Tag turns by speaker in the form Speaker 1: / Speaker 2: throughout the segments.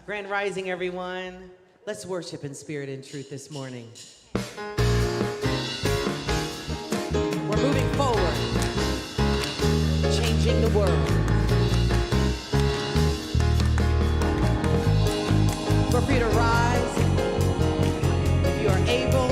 Speaker 1: Grand Rising, everyone. Let's worship in spirit and truth this morning. We're moving forward, changing the world. Feel free to rise if you are able.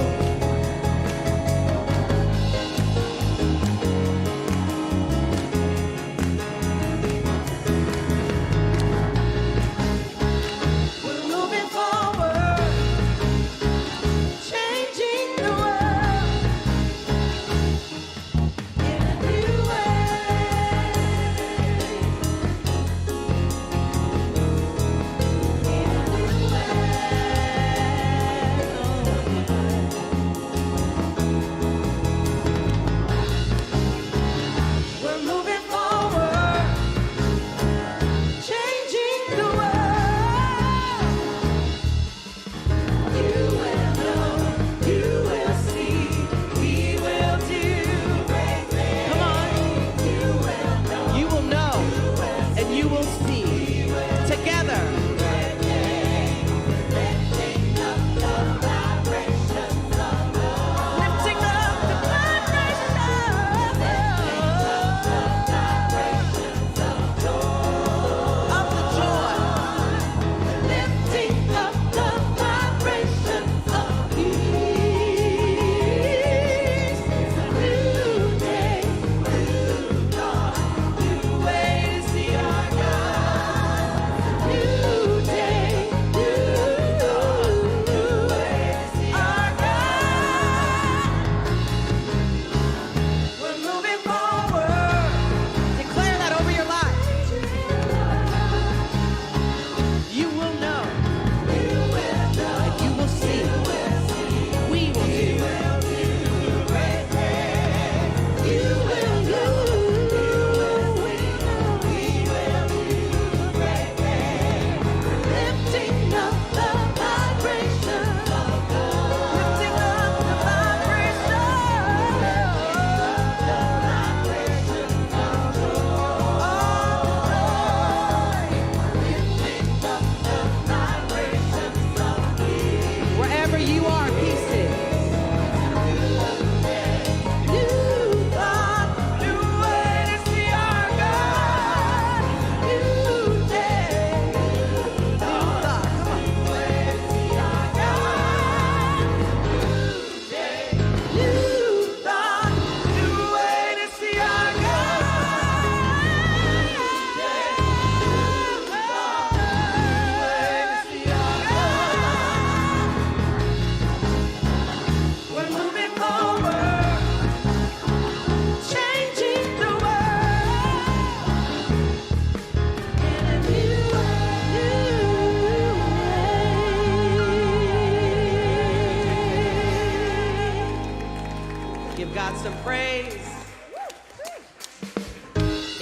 Speaker 1: some praise.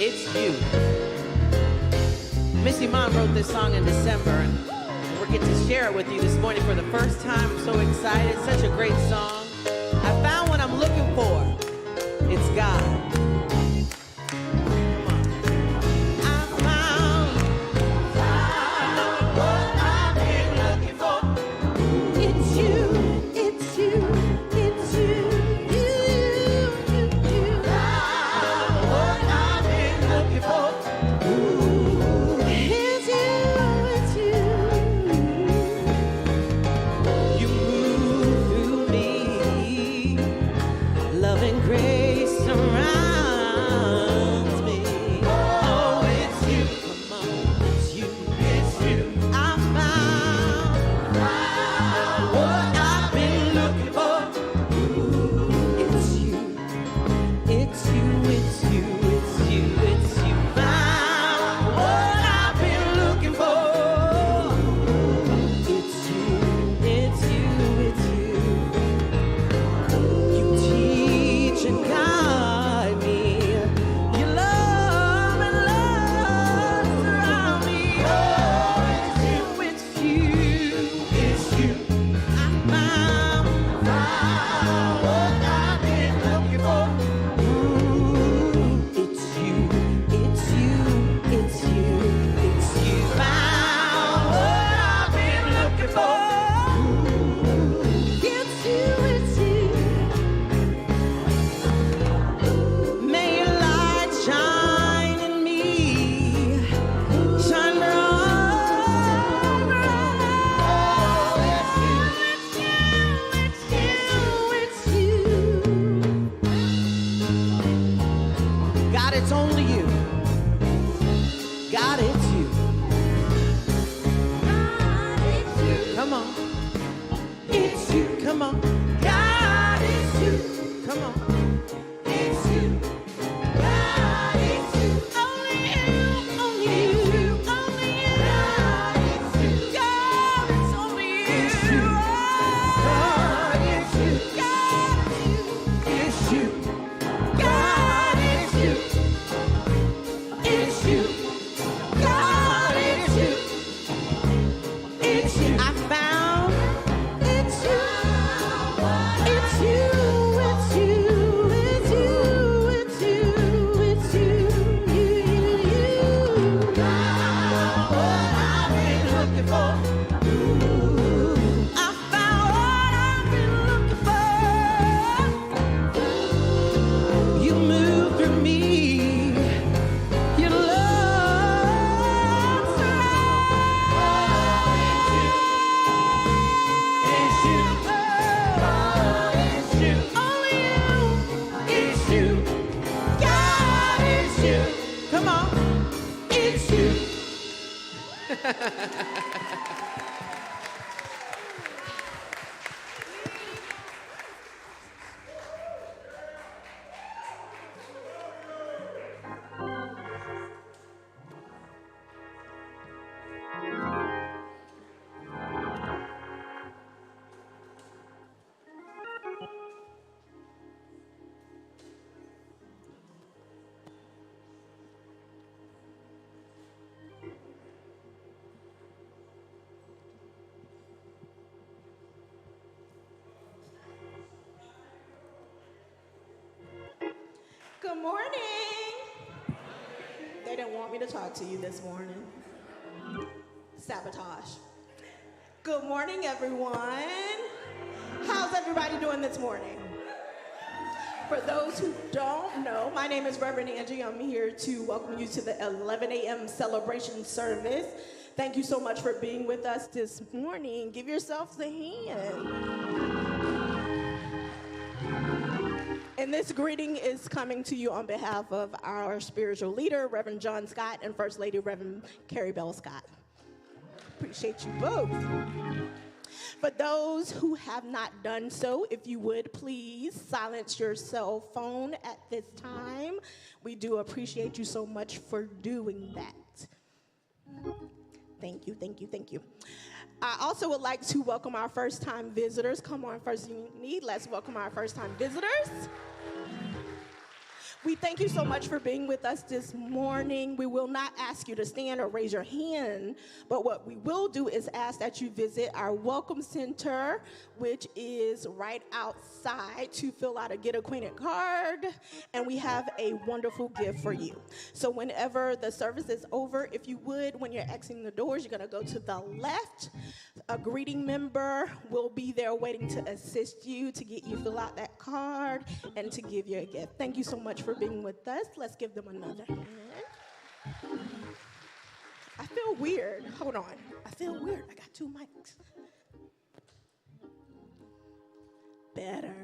Speaker 1: It's you. Missy Mom wrote this song in December, and we're getting to share it with you this morning for the first time. I'm so excited. Such a great song. I found what I'm looking for. It's God.
Speaker 2: Good morning. They didn't want me to talk to you this morning. Sabotage. Good morning, everyone. How's everybody doing this morning? For those who don't know, my name is Reverend Angie. I'm here to welcome you to the 11 a.m. celebration service. Thank you so much for being with us this morning. Give yourselves a hand. And this greeting is coming to you on behalf of our spiritual leader, Reverend John Scott, and First Lady, Reverend Carrie Bell Scott. Appreciate you both. For those who have not done so, if you would please silence your cell phone at this time. We do appreciate you so much for doing that. Thank you, thank you, thank you. I also would like to welcome our first-time visitors. Come on, First Unity, let's welcome our first-time visitors. We thank you so much for being with us this morning. We will not ask you to stand or raise your hand, but what we will do is ask that you visit our Welcome Center, which is right outside, to fill out a Get Acquainted card, and we have a wonderful gift for you. So whenever the service is over, if you would, when you're exiting the doors, you're going to go to the left. A greeting member will be there waiting to assist you, to get you fill out that card, and to give you a gift. Thank you so much for being with us. Let's give them another hand. I feel weird. Hold on. I feel weird. I got 2 mics. Better.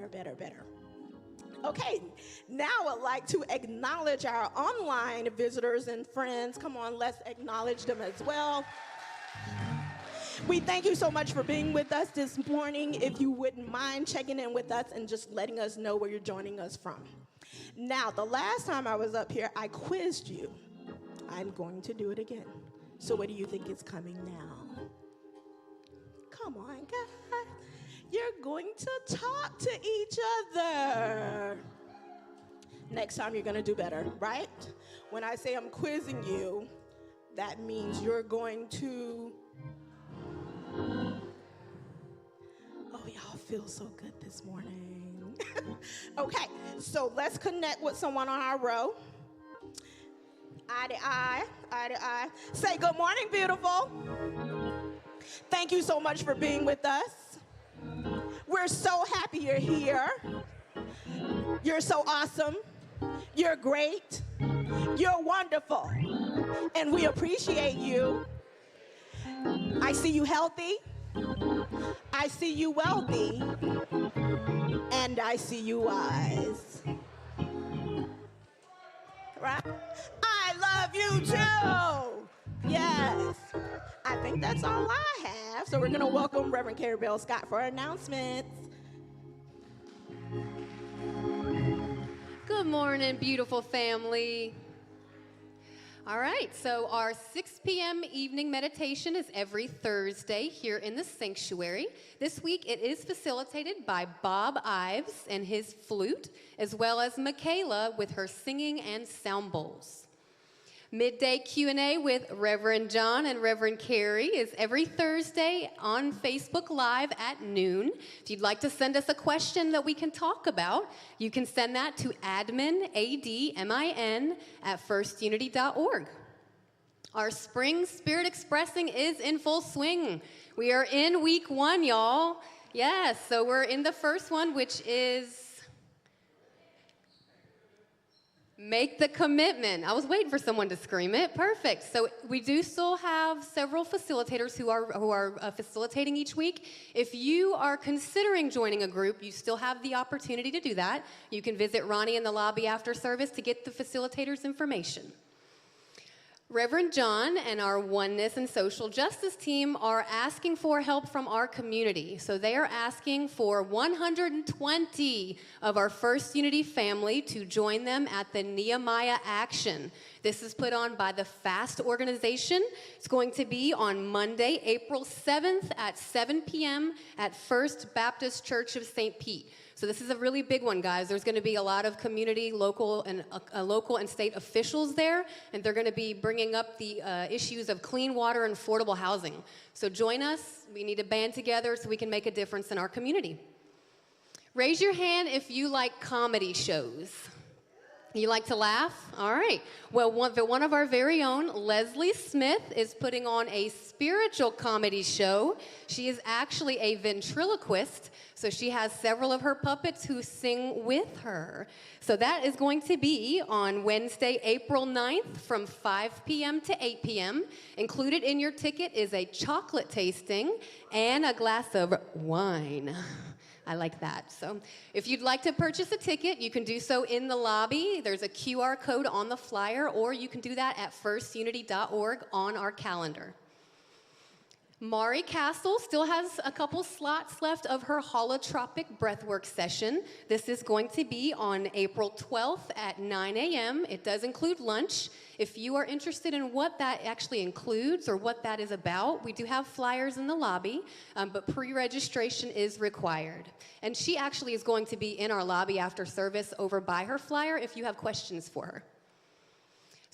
Speaker 2: Okay, now I'd like to acknowledge our online visitors and friends. Come on, let's acknowledge them as well. We thank you so much for being with us this morning. If you wouldn't mind checking in with us and just letting us know where you're joining us from. Now, the last time I was up here, I quizzed you. I'm going to do it again. So what do you think is coming now? Come on, guys. You're going to talk to each other. Next time you're going to do better, right? When I say I'm quizzing you, that means you're going to... Oh, y'all feel so good this morning. Okay, so let's connect with someone on our row. Eye to eye, eye to eye. Say good morning, beautiful. Thank you so much for being with us. We're so happy you're here. You're so awesome. You're great. You're wonderful. And we appreciate you. I see you healthy. I see you wealthy. And I see you wise. Right? I love you too. Yes. I think that's all I have. So we're going to welcome Reverend Carrie Bell Scott for announcements.
Speaker 3: Good morning, beautiful family. All right, so our 6 p.m. evening meditation is every Thursday here in the sanctuary. This week it is facilitated by Bob Ives and his flute, as well as Michaela with her singing and sound bowls. Midday Q&A with Reverend John and Reverend Carrie is every Thursday on Facebook Live at noon. If you'd like to send us a question that we can talk about, you can send that to admin, A-D-M-I-N, at firstunity.org. Our Spring Spirit Expressing is in full swing. We are in week 1, y'all. Yes, so we're in the first one, which is make the commitment. I was waiting for someone to scream it. Perfect. So we do still have several facilitators who are facilitating each week. If you are considering joining a group, you still have the opportunity to do that. You can visit Ronnie in the lobby after service to get the facilitators' information. Reverend John and our Oneness and Social Justice team are asking for help from our community. So they are asking for 120 of our First Unity family to join them at the Nehemiah Action. This is put on by the FAST organization. It's going to be on Monday, April 7th at 7 p.m. at First Baptist Church of St. Pete. So this is a really big one, guys. There's going to be a lot of community, local and state officials there, and they're going to be bringing up the issues of clean water and affordable housing. So join us. We need to band together so we can make a difference in our community. Raise your hand if you like comedy shows. You like to laugh? All right. Well, one of our very own, Leslie Smith, is putting on a spiritual comedy show. She is actually a ventriloquist, so she has several of her puppets who sing with her. So that is going to be on Wednesday, April 9th from 5 p.m. to 8 p.m. Included in your ticket is a chocolate tasting and a glass of wine. I like that. So if you'd like to purchase a ticket, you can do so in the lobby. There's a QR code on the flyer, or you can do that at firstunity.org on our calendar. Mari Castle still has a couple slots left of her holotropic breathwork session. This is going to be on April 12th at 9 a.m. It does include lunch. If you are interested in what that actually includes or what that is about, we do have flyers in the lobby, but pre-registration is required. And she actually is going to be in our lobby after service over by her flyer if you have questions for her.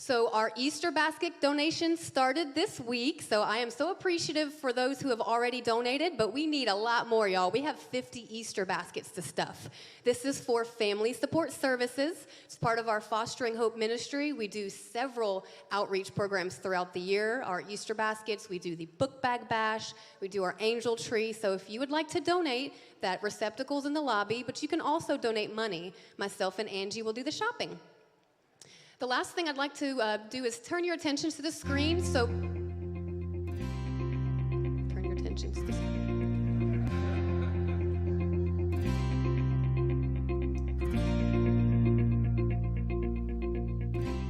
Speaker 3: So our Easter basket donations started this week, so I am so appreciative for those who have already donated, but we need a lot more, y'all. We have 50 Easter baskets to stuff. This is for family support services. It's part of our Fostering Hope ministry. We do several outreach programs throughout the year. Our Easter baskets, we do the book bag bash, we do our angel tree. So if you would like to donate, that receptacle's in the lobby, but you can also donate money. Myself and Angie will do the shopping. The last thing I'd like to do is turn your attention to the screen. So, turn your attention to the screen.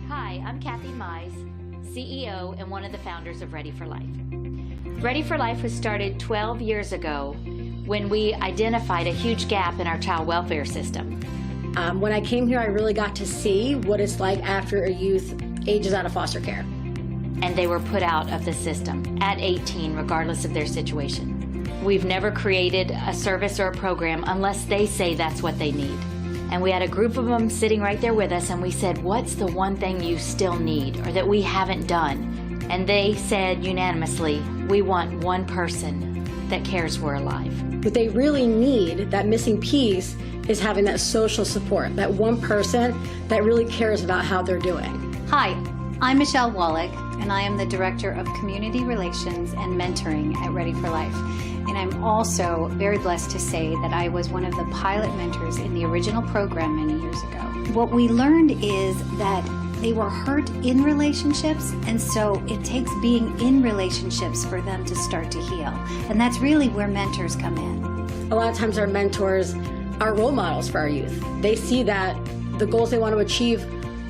Speaker 4: Hi, I'm Kathy Mize, CEO and one of the founders of Ready for Life. Ready for Life was started 12 years ago when we identified a huge gap in our child welfare system.
Speaker 5: When I came here, I really got to see what it's like after a youth ages out of foster care.
Speaker 4: And they were put out of the system at 18, regardless of their situation. We've never created a service or a program unless they say that's what they need. And we had a group of them sitting right there with us, and we said, what's the one thing you still need or that we haven't done? And they said unanimously, we want one person that cares we're alive.
Speaker 5: What they really need, that missing piece, is having that social support, that one person that really cares about how they're doing.
Speaker 6: Hi, I'm Michelle Wallach, and I am the Director of Community Relations and Mentoring at Ready for Life. And I'm also very blessed to say that I was one of the pilot mentors in the original program many years ago. What we learned is that they were hurt in relationships, and so it takes being in relationships for them to start to heal. And that's really where mentors come in.
Speaker 5: A lot of times our mentors are role models for our youth. They see that the goals they want to achieve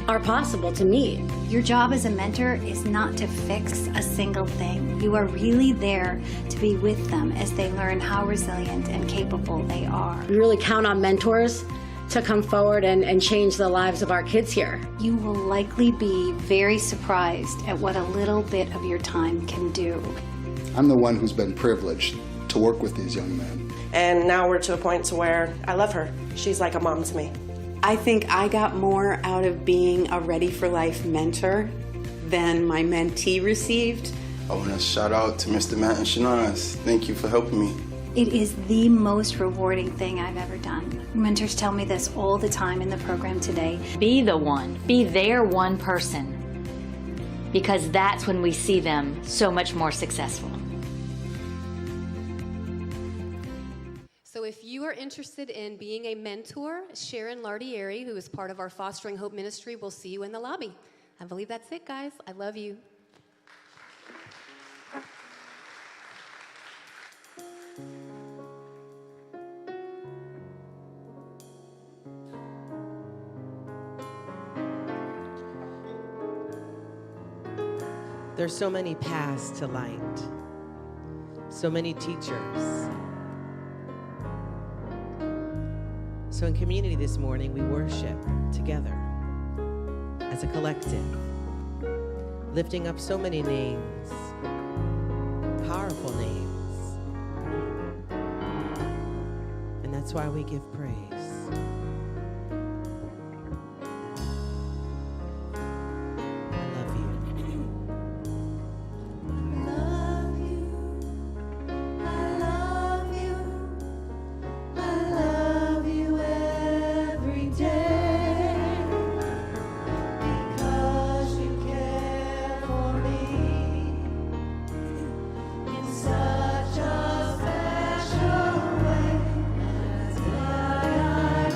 Speaker 5: are possible to meet.
Speaker 6: Your job as a mentor is not to fix a single thing. You are really there to be with them as they learn how resilient and capable they are.
Speaker 5: We really count on mentors to come forward and change the lives of our kids here.
Speaker 6: You will likely be very surprised at what a little bit of your time can do.
Speaker 7: I'm the one who's been privileged to work with these young men.
Speaker 8: And now we're to a point to where I love her. She's like a mom to me.
Speaker 9: I think I got more out of being a Ready for Life mentor than my mentee received.
Speaker 10: I want to shout out to Mr. Matt and Shanaz. Thank you for helping me.
Speaker 6: It is the most rewarding thing I've ever done. Mentors tell me this all the time in the program today.
Speaker 4: Be the one, be their one person, because that's when we see them so much more successful.
Speaker 3: So if you are interested in being a mentor, Sharon Lardieri, who is part of our Fostering Hope ministry, will see you in the lobby. I believe that's it, guys. I love you.
Speaker 1: There's so many paths to light, so many teachers. So in community this morning, we worship together as a collective, lifting up so many names, powerful names. And that's why we give praise.
Speaker 11: Such a special way, that's why I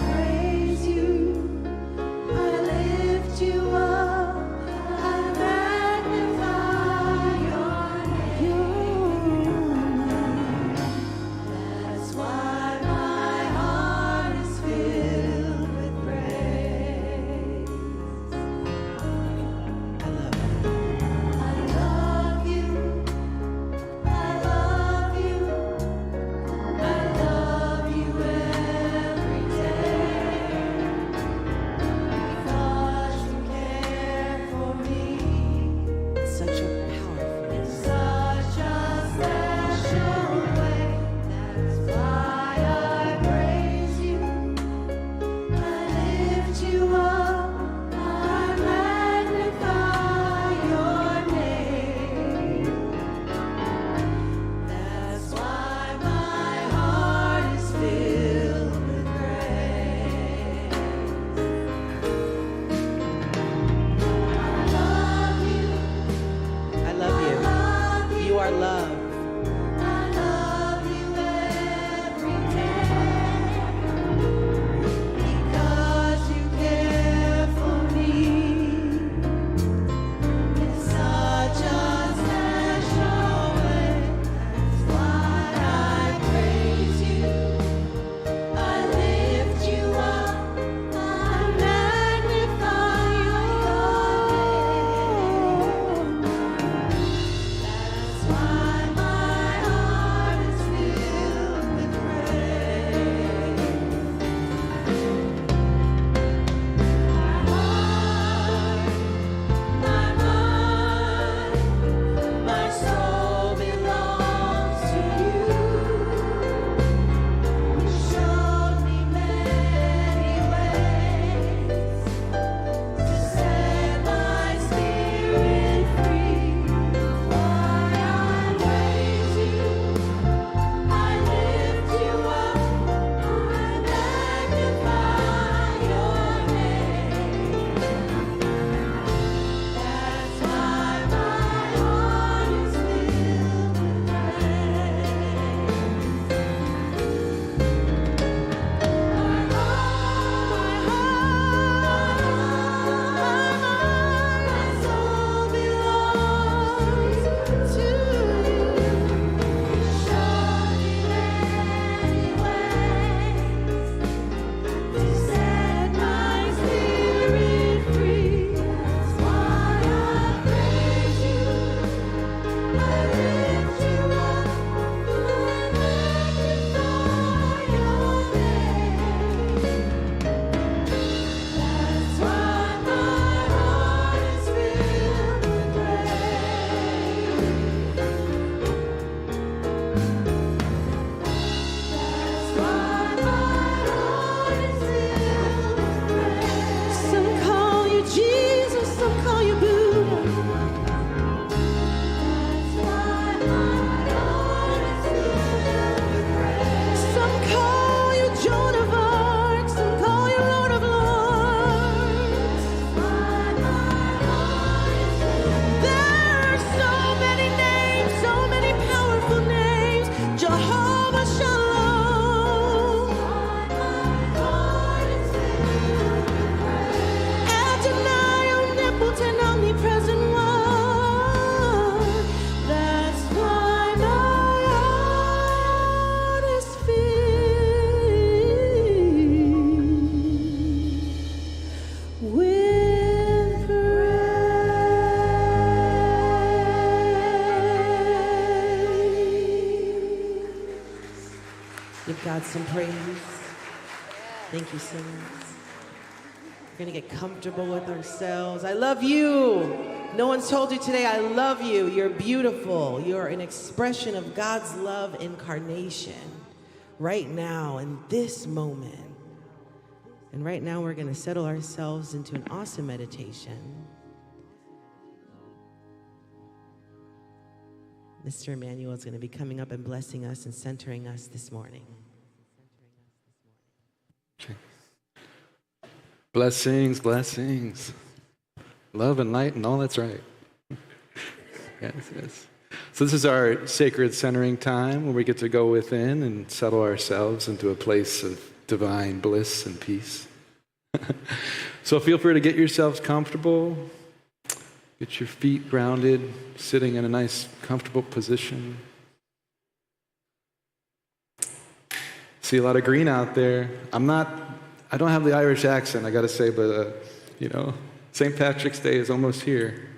Speaker 1: love.
Speaker 11: I love you every day because you care for me in such a special way. That's why I praise you. I lift you up. I magnify your name. That's why my heart is filled with praise. My mind, my soul belongs to you. You showed me many ways to set my spirit free. Why I praise you, I lift you up, I magnify your name. That's why my heart is filled with my soul belongs to you. You show me many ways to set my spirit free. That's why I praise you. I lift you up. I magnify your name. That's why my heart is filled with praise. That's why my heart is filled with praise. Some call you Jesus, some call you Buddha. That's why my heart is filled with praise. Some call you Joan of Arc, some call you Lord of Lords. That's why my heart is filled. There are so many names, so many powerful names. Jehovah Shalom. That's why my heart is filled with praise. Adonai, omnipotent, omnipresent one. That's why my heart is filled with praise.
Speaker 1: Give God some praise. Thank you so much. We're going to get comfortable with ourselves. I love you. No one's told you today, I love you. You're beautiful. You're an expression of God's love incarnation right now in this moment. And right now, we're going to settle ourselves into an awesome meditation. Mr. Emmanuel is going to be coming up and blessing us and centering us this morning.
Speaker 12: Blessings, blessings. Love and light and all that's right. Yes, yes. So this is our sacred centering time where we get to go within and settle ourselves into a place of divine bliss and peace. So feel free to get yourselves comfortable. Get your feet grounded, sitting in a nice, comfortable position. See a lot of green out there. I don't have the Irish accent, I gotta say, but, St. Patrick's Day is almost here.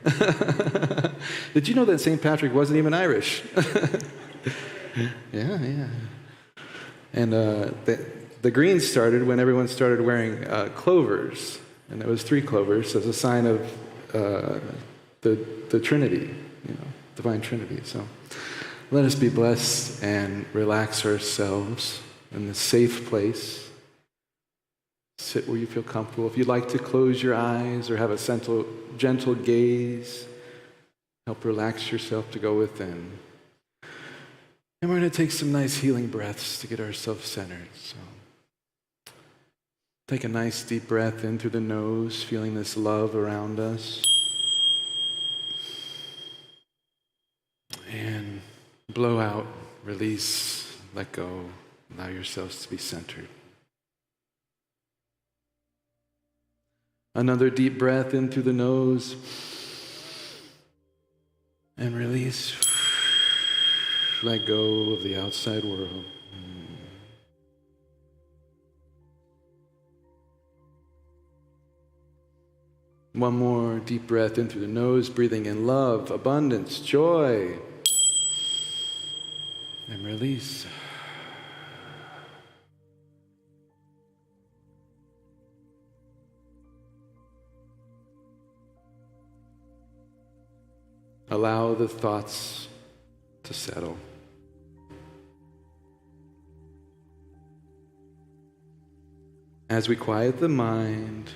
Speaker 12: Did you know that St. Patrick wasn't even Irish? Yeah. And the green started when everyone started wearing clovers. And there was 3 clovers as a sign of the Trinity, divine Trinity. So let us be blessed and relax ourselves in this safe place. Sit where you feel comfortable. If you'd like to close your eyes or have a gentle gaze, help relax yourself to go within. And we're going to take some nice healing breaths to get ourselves centered. So take a nice deep breath in through the nose, feeling this love around us. And Blow out, release, let go. Allow yourselves to be centered. Another deep breath in through the nose. And release. Let go of the outside world. One more deep breath in through the nose, breathing in love, abundance, joy. And release. Allow the thoughts to settle. As we quiet the mind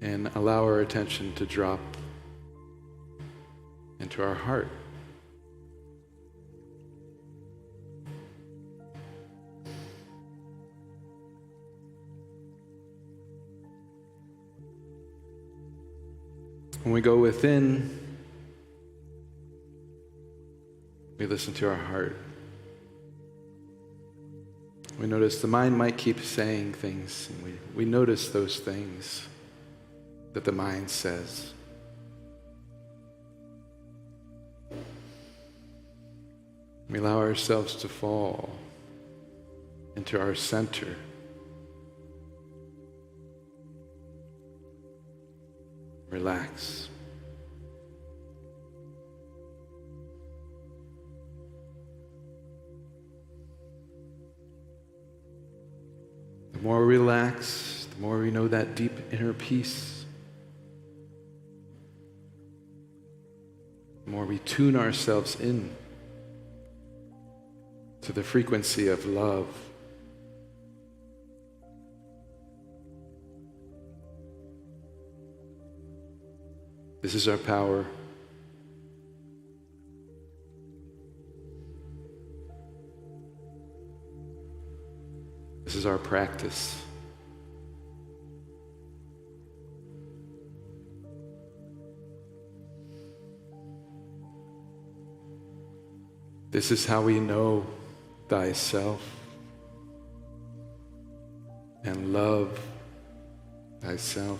Speaker 12: and allow our attention to drop into our heart. When we go within, we listen to our heart. We notice the mind might keep saying things, and we notice those things that the mind says. We allow ourselves to fall into our center. Relax. The more we relax, the more we know that deep inner peace. The more we tune ourselves in to the frequency of love. This is our power. This is our practice. This is how we know thyself and love thyself.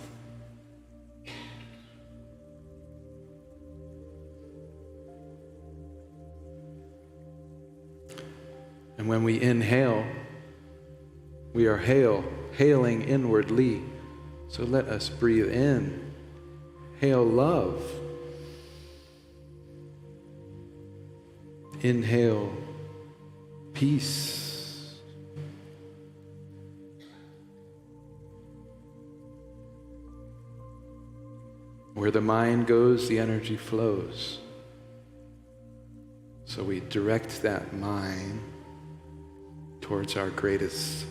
Speaker 12: And when we inhale, we are hailing inwardly. So let us breathe in, hail love. Inhale peace. Where the mind goes, the energy flows. So we direct that mind towards our greatest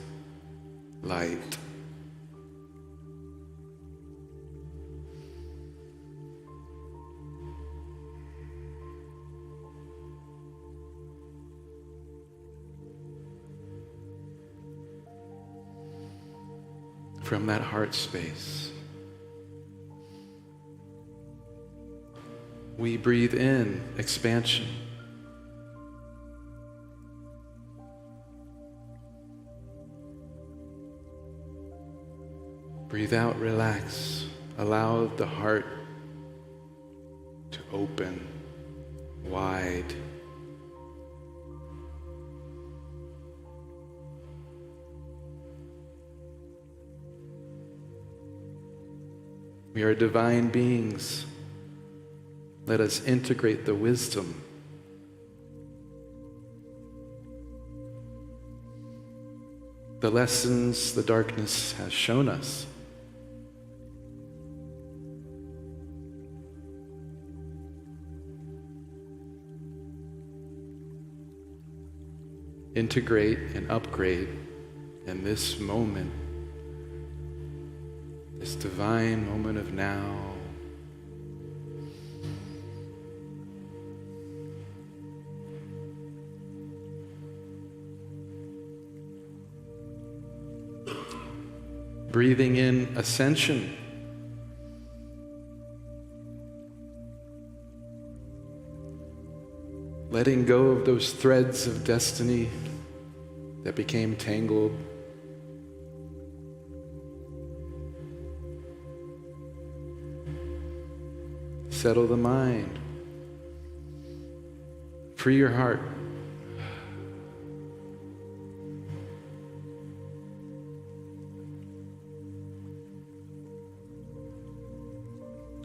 Speaker 12: light. From that heart space, we breathe in expansion. Breathe out, relax. Allow the heart to open wide. We are divine beings. Let us integrate the wisdom. The lessons the darkness has shown us. Integrate and upgrade in this moment, this divine moment of now. Breathing in ascension. letting go of those threads of destiny that became tangled. Settle the mind. Free your heart.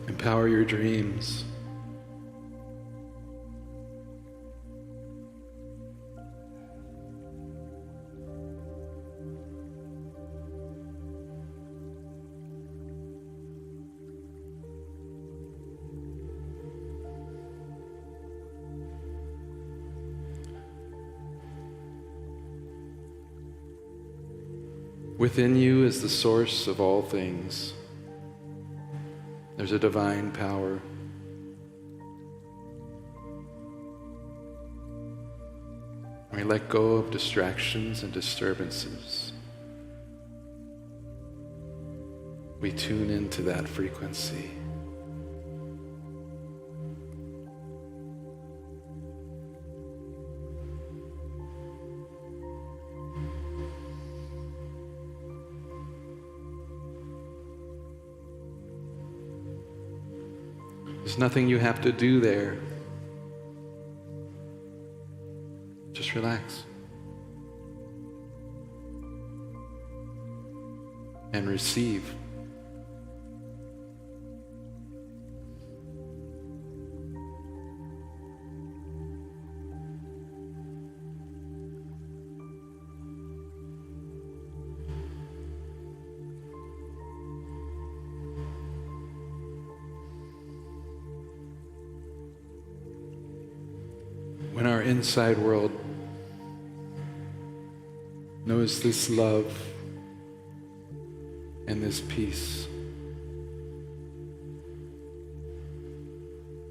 Speaker 12: Empower your dreams. Within you is the source of all things. There's a divine power. We let go of distractions and disturbances. We tune into that frequency. There's nothing you have to do there. Just relax. And receive. When our inside world knows this love and this peace,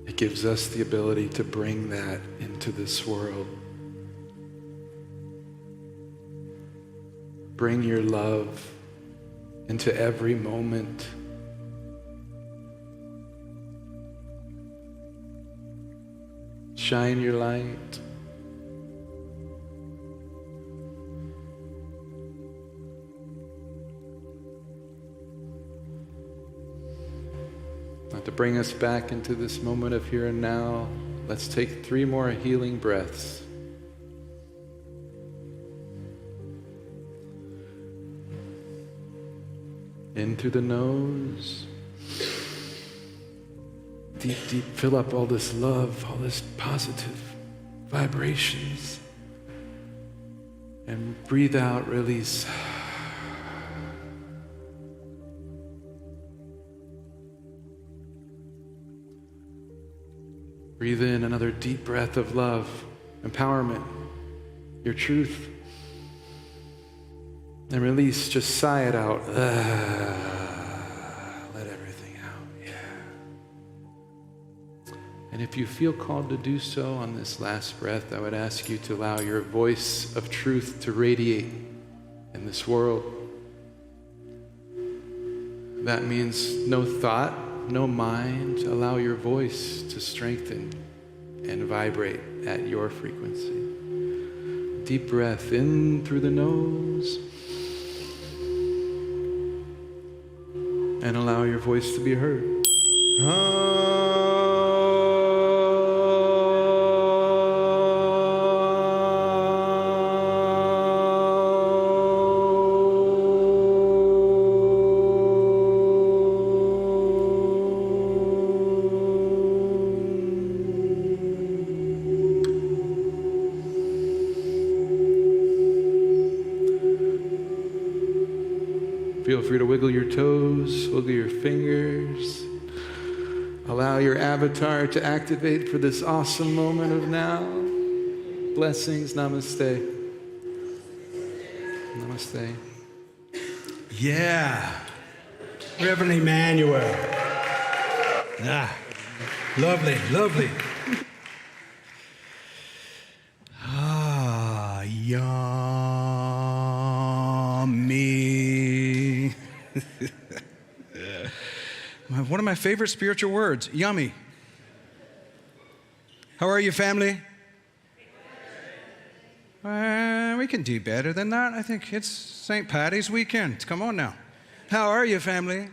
Speaker 12: it gives us the ability to bring that into this world. Bring your love into every moment. Shine your light. Now, to bring us back into this moment of here and now, let's take 3 more healing breaths. In through the nose. Deep, deep, fill up all this love, all this positive vibrations. And breathe out, release. Breathe in another deep breath of love, empowerment, your truth. And release, just sigh it out. Let everything out, yeah. And if you feel called to do so on this last breath, I would ask you to allow your voice of truth to radiate in this world. That means no thought, no mind. Allow your voice to strengthen and vibrate at your frequency. Deep breath in through the nose. And allow your voice to be heard. Feel free to wiggle your toes, wiggle your fingers. Allow your avatar to activate for this awesome moment of now. Blessings, namaste. Namaste.
Speaker 13: Yeah. Reverend Emmanuel. Ah, lovely, lovely. Ah, yummy. One of my favorite spiritual words, yummy. How are you, family? We can do better than that. I think it's St. Patty's weekend. Come on now. How are you, family?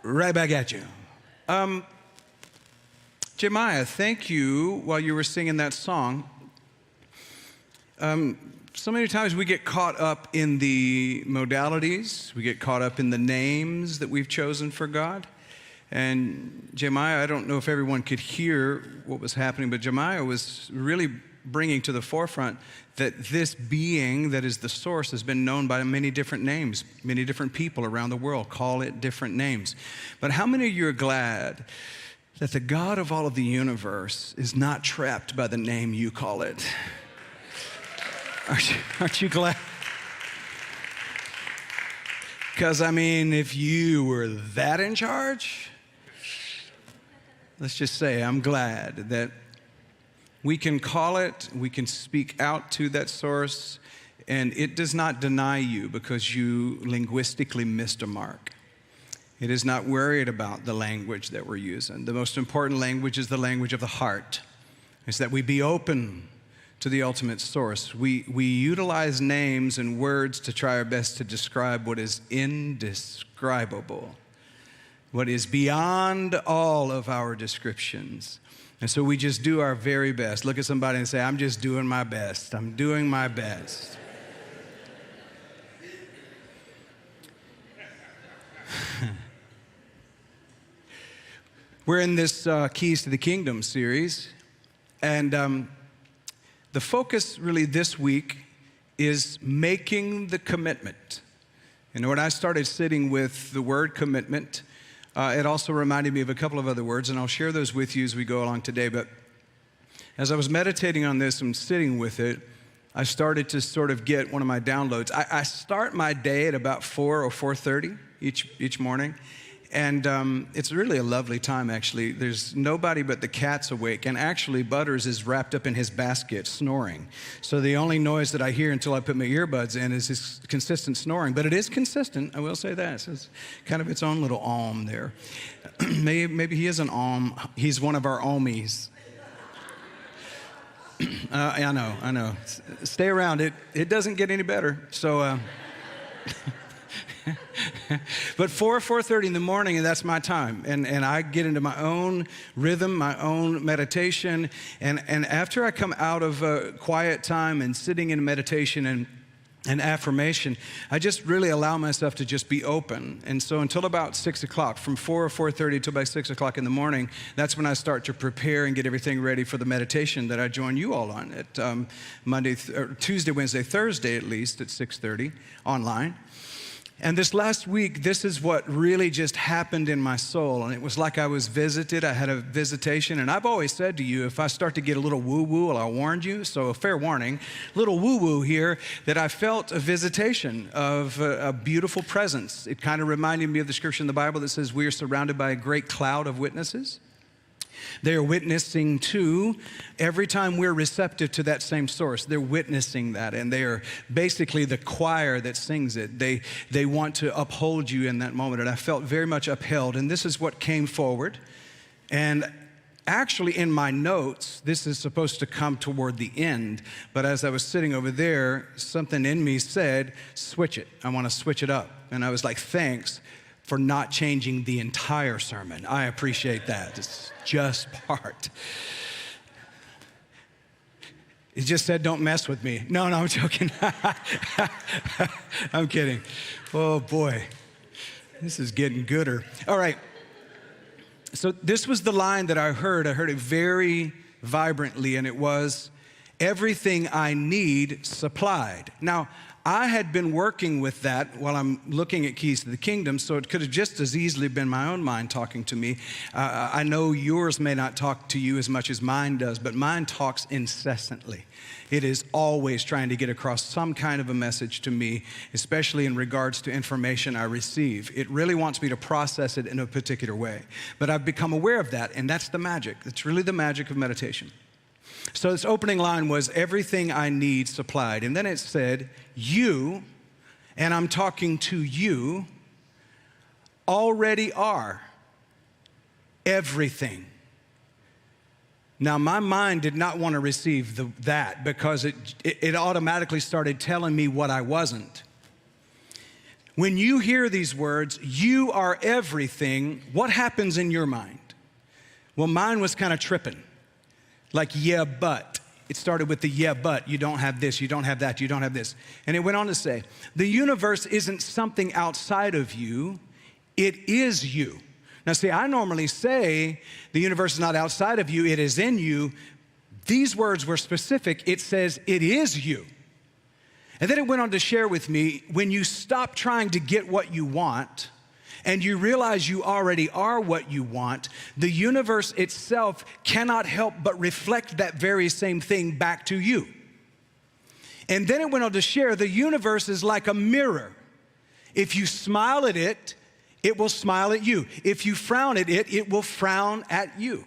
Speaker 13: Right back at you. Jeremiah, thank you while you were singing that song. So many times we get caught up in the modalities, we get caught up in the names that we've chosen for God. And Jeremiah, I don't know if everyone could hear what was happening, but Jeremiah was really bringing to the forefront that this being that is the source has been known by many different names. Many different people around the world call it different names. But how many of you are glad that the God of all of the universe is not trapped by the name you call it? Aren't you glad? Because, I mean, if you were that in charge, let's just say I'm glad that we can call it, we can speak out to that source, and it does not deny you because you linguistically missed a mark. It is not worried about the language that we're using. The most important language is the language of the heart. It's that we be open to the ultimate source. We utilize names and words to try our best to describe what is indescribable, what is beyond all of our descriptions. And so we just do our very best. Look at somebody and say, I'm just doing my best. I'm doing my best. We're in this Keys to the Kingdom series, and the focus really this week is making the commitment. And when I started sitting with the word commitment, it also reminded me of a couple of other words, and I'll share those with you as we go along today. But as I was meditating on this and sitting with it, I started to sort of get one of my downloads. I start my day at about 4 or 4:30 each morning. And it's really a lovely time, actually. There's nobody but the cats awake. And actually, Butters is wrapped up in his basket snoring. So the only noise that I hear until I put my earbuds in is his consistent snoring. But it is consistent, I will say that. So it's kind of its own little om there. Maybe he is an om. He's one of our omies. I know. Stay around. It doesn't get any better. So... But 4:30 in the morning, and that's my time. And I get into my own rhythm, my own meditation. And after I come out of a quiet time and sitting in meditation and affirmation, I just really allow myself to just be open. And so until about 6 o'clock, from 4 or 4:30 till about 6 o'clock in the morning, that's when I start to prepare and get everything ready for the meditation that I join you all on at Tuesday, Wednesday, Thursday at least at 6:30 online. And this last week, this is what really just happened in my soul. And it was like I was visited. I had a visitation. And I've always said to you, if I start to get a little woo-woo, well, I warned you. So a fair warning, little woo-woo here, that I felt a visitation of a beautiful presence. It kind of reminded me of the scripture in the Bible that says we are surrounded by a great cloud of witnesses. They are witnessing to, every time we're receptive to that same source, they're witnessing that, and they are basically the choir that sings it. They want to uphold you in that moment, and I felt very much upheld, and this is what came forward. And actually in my notes, this is supposed to come toward the end, but as I was sitting over there, something in me said, switch it. I want to switch it up. And I was like, thanks for not changing the entire sermon. I appreciate that. It's just part. It just said, don't mess with me. No, I'm joking. I'm kidding. Oh, boy. This is getting gooder. All right. So this was the line that I heard. I heard it very vibrantly, and it was, everything I need supplied. Now, I had been working with that while I'm looking at Keys to the Kingdom, so it could have just as easily been my own mind talking to me. I know yours may not talk to you as much as mine does, but mine talks incessantly. It is always trying to get across some kind of a message to me, especially in regards to information I receive. It really wants me to process it in a particular way. But I've become aware of that, and that's the magic. It's really the magic of meditation. So this opening line was, everything I need supplied. And then it said, you, and I'm talking to you, already are everything Now, my mind did not want to receive that because it automatically started telling me what I wasn't. When you hear these words, you are everything, what happens in your mind? Well, mine was kind of tripping. Like, yeah, but. It started with the yeah, but. You don't have this, you don't have that, you don't have this. And it went on to say, the universe isn't something outside of you, it is you. Now, see, I normally say the universe is not outside of you, it is in you. These words were specific. It says it is you. And then it went on to share with me, when you stop trying to get what you want and you realize you already are what you want, the universe itself cannot help but reflect that very same thing back to you. And then it went on to share, the universe is like a mirror. If you smile at it, it will smile at you. If you frown at it, it will frown at you.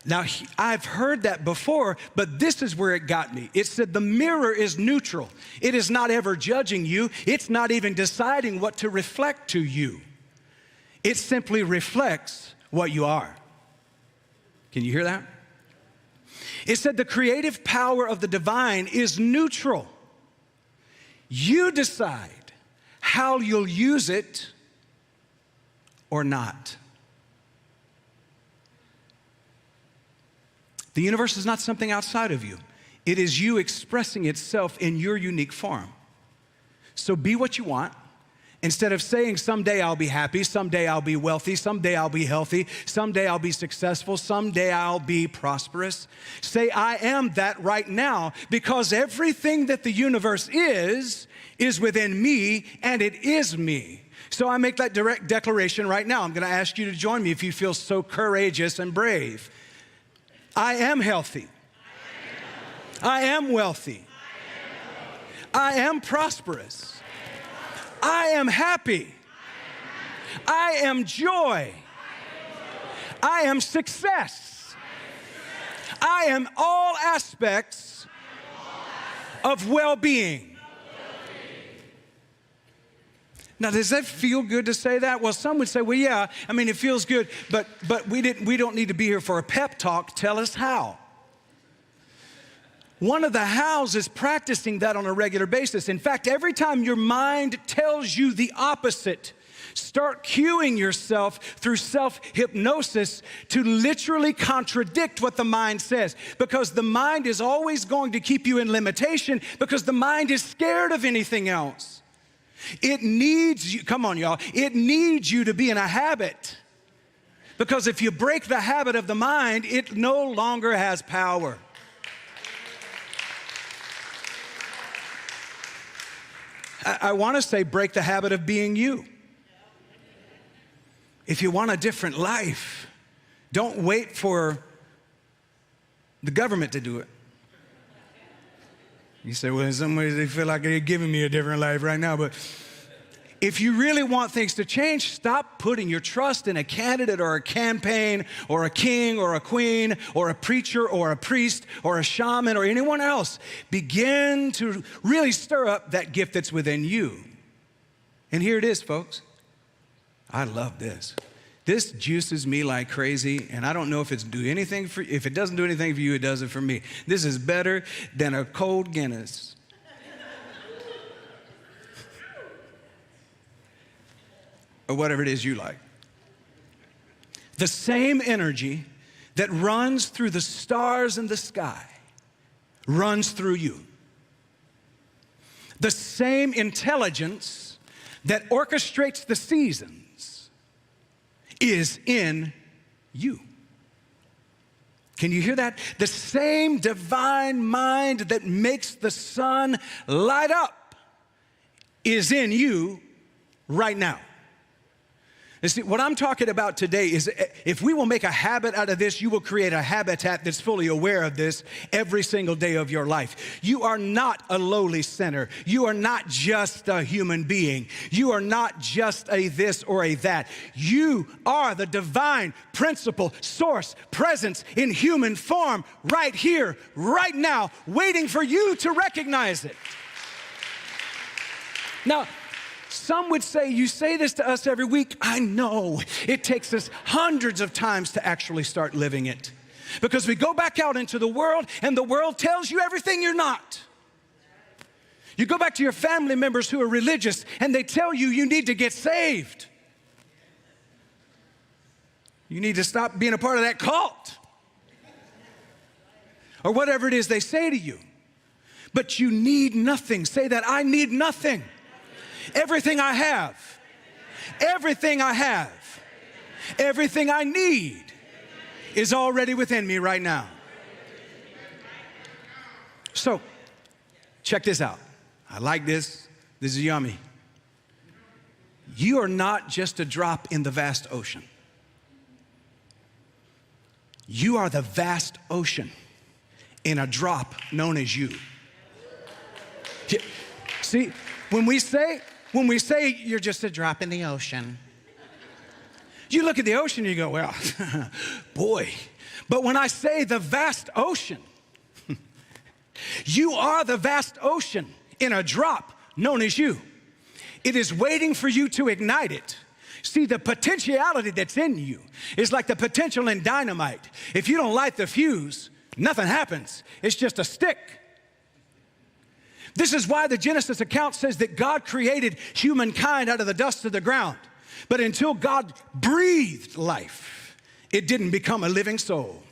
Speaker 13: Now, I've heard that before, but this is where it got me. It said the mirror is neutral. It is not ever judging you. It's not even deciding what to reflect to you. It simply reflects what you are. Can you hear that? It said the creative power of the divine is neutral. You decide how you'll use it or not. The universe is not something outside of you. It is you expressing itself in your unique form. So be what you want. Instead of saying, someday I'll be happy, someday I'll be wealthy, someday I'll be healthy, someday I'll be successful, someday I'll be prosperous. Say, I am that right now, because everything that the universe is within me, and it is me. So I make that direct declaration right now. I'm going to ask you to join me if you feel so courageous and brave. I am healthy. I am wealthy. I am prosperous. I am happy. I am joy. I am success. I am all aspects of well-being. Now, does that feel good to say that? Well, some would say, well, yeah, I mean, it feels good, but we don't need to be here for a pep talk. Tell us how. One of the hows is practicing that on a regular basis. In fact, every time your mind tells you the opposite, start cueing yourself through self-hypnosis to literally contradict what the mind says, because the mind is always going to keep you in limitation, because the mind is scared of anything else. It needs you, come on y'all, it needs you to be in a habit. Because if you break the habit of the mind, it no longer has power. I want to say break the habit of being you. If you want a different life, don't wait for the government to do it. You say, well, in some ways they feel like they're giving me a different life right now. But if you really want things to change, stop putting your trust in a candidate or a campaign or a king or a queen or a preacher or a priest or a shaman or anyone else. Begin to really stir up that gift that's within you. And here it is, folks. I love this. This juices me like crazy, and I don't know if if it doesn't do anything for you, it does it for me. This is better than a cold Guinness. Or whatever it is you like. The same energy that runs through the stars in the sky runs through you. The same intelligence that orchestrates the seasons is in you. Can you hear that? The same divine mind that makes the sun light up is in you right now. And see, what I'm talking about today is if we will make a habit out of this, you will create a habitat that's fully aware of this every single day of your life. You are not a lowly sinner. You are not just a human being. You are not just a this or a that. You are the divine principle, source, presence in human form right here, right now, waiting for you to recognize it. Now, some would say, you say this to us every week. I know it takes us hundreds of times to actually start living it. Because we go back out into the world and the world tells you everything you're not. You go back to your family members who are religious and they tell you you need to get saved. You need to stop being a part of that cult. Or whatever it is they say to you. But you need nothing. Say that, I need nothing. Everything I have. Everything I have. Everything I need is already within me right now. So, check this out. I like this. This is yummy. You are not just a drop in the vast ocean. You are the vast ocean in a drop known as you. See, when we say you're just a drop in the ocean, you look at the ocean and you go, well, boy. But when I say the vast ocean, you are the vast ocean in a drop known as you. It is waiting for you to ignite it. See, the potentiality that's in you is like the potential in dynamite. If you don't light the fuse, nothing happens. It's just a stick. This is why the Genesis account says that God created humankind out of the dust of the ground. But until God breathed life, it didn't become a living soul.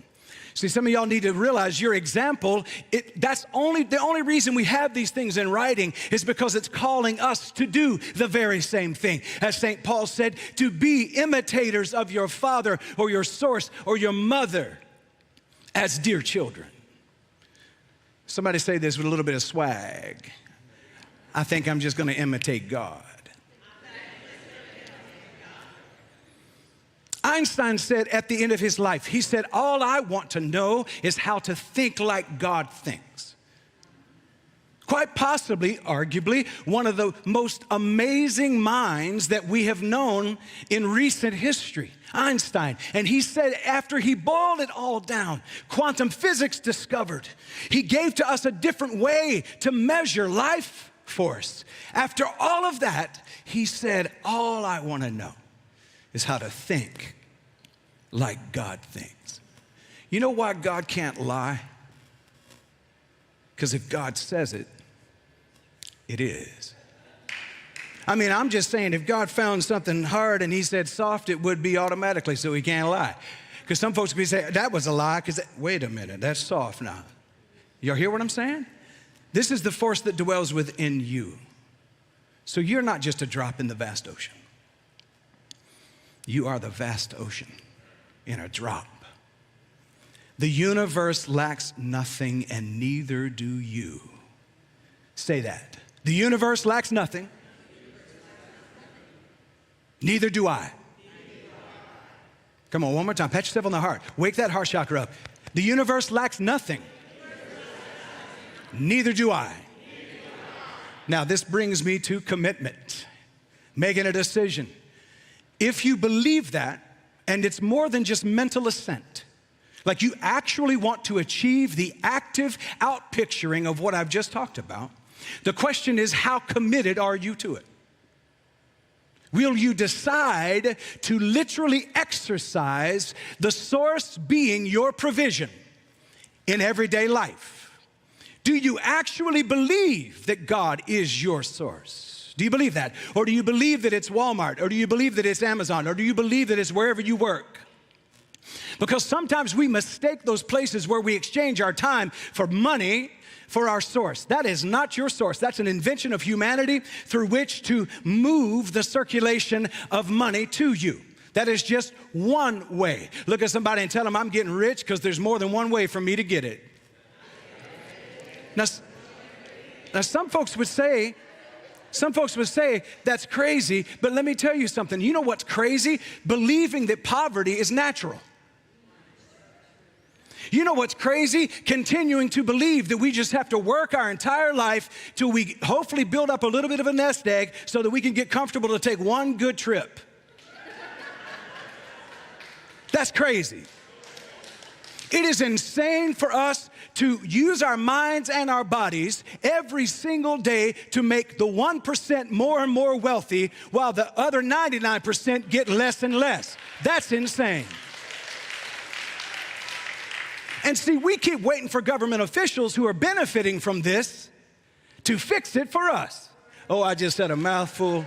Speaker 13: See, some of y'all need to realize your example, the only reason we have these things in writing is because it's calling us to do the very same thing. As St. Paul said, to be imitators of your father or your source or your mother as dear children. Somebody say this with a little bit of swag. I think I'm just going to imitate God. Einstein said at the end of his life, he said, all I want to know is how to think like God thinks. Quite possibly, arguably, one of the most amazing minds that we have known in recent history, Einstein. And he said after he boiled it all down, quantum physics discovered, he gave to us a different way to measure life force. After all of that, he said, all I want to know is how to think like God thinks. You know why God can't lie? Because if God says it, it is. I mean, I'm just saying, if God found something hard and he said soft, it would be automatically, so he can't lie. Because some folks could say, that was a lie, because, wait a minute, that's soft now. Y'all hear what I'm saying? This is the force that dwells within you. So you're not just a drop in the vast ocean. You are the vast ocean in a drop. The universe lacks nothing, and neither do you. Say that. The universe lacks nothing. Neither do I. Come on, one more time. Pat yourself on the heart. Wake that heart chakra up. The universe lacks nothing. Neither do I. Now, this brings me to commitment, making a decision. If you believe that, and it's more than just mental assent, like you actually want to achieve the active outpicturing of what I've just talked about, the question is, how committed are you to it? Will you decide to literally exercise the source being your provision in everyday life? Do you actually believe that God is your source? Do you believe that? Or do you believe that it's Walmart? Or do you believe that it's Amazon? Or do you believe that it's wherever you work? Because sometimes we mistake those places where we exchange our time for money for our source. That is not your source. That's an invention of humanity through which to move the circulation of money to you. That is just one way. Look at somebody and tell them, I'm getting rich because there's more than one way for me to get it. Now some folks would say, that's crazy, but let me tell you something. You know what's crazy? Believing that poverty is natural. You know what's crazy? Continuing to believe that we just have to work our entire life till we hopefully build up a little bit of a nest egg so that we can get comfortable to take one good trip. That's crazy. It is insane for us to use our minds and our bodies every single day to make the 1% more and more wealthy while the other 99% get less and less. That's insane. And see, we keep waiting for government officials who are benefiting from this to fix it for us. Oh, I just said a mouthful.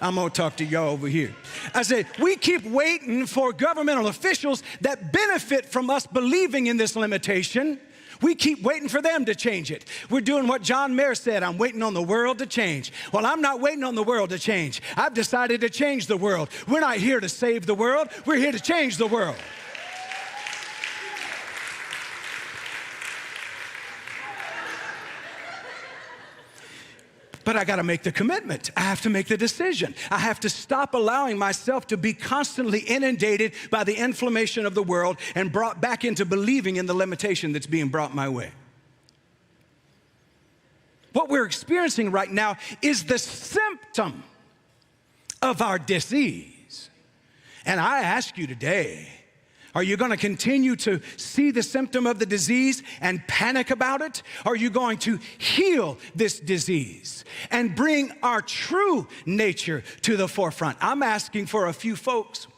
Speaker 13: I'm gonna talk to y'all over here. I said, we keep waiting for governmental officials that benefit from us believing in this limitation. We keep waiting for them to change it. We're doing what John Mayer said, I'm waiting on the world to change. Well, I'm not waiting on the world to change. I've decided to change the world. We're not here to save the world. We're here to change the world. But I got to make the commitment. I have to make the decision. I have to stop allowing myself to be constantly inundated by the inflammation of the world and brought back into believing in the limitation that's being brought my way. What we're experiencing right now is the symptom of our disease. And I ask you today, are you going to continue to see the symptom of the disease and panic about it? Or are you going to heal this disease and bring our true nature to the forefront? I'm asking for a few folks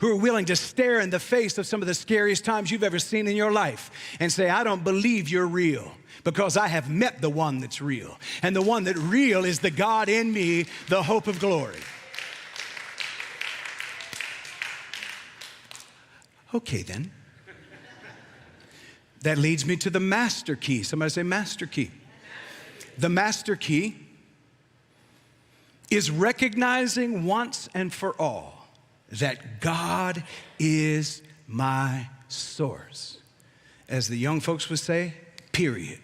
Speaker 13: who are willing to stare in the face of some of the scariest times you've ever seen in your life and say, I don't believe you're real, because I have met the one that's real. And the one that's real is the God in me, the hope of glory. Okay, then. That leads me to the master key. Somebody say master key. The master key is recognizing once and for all that God is my source. As the young folks would say, period.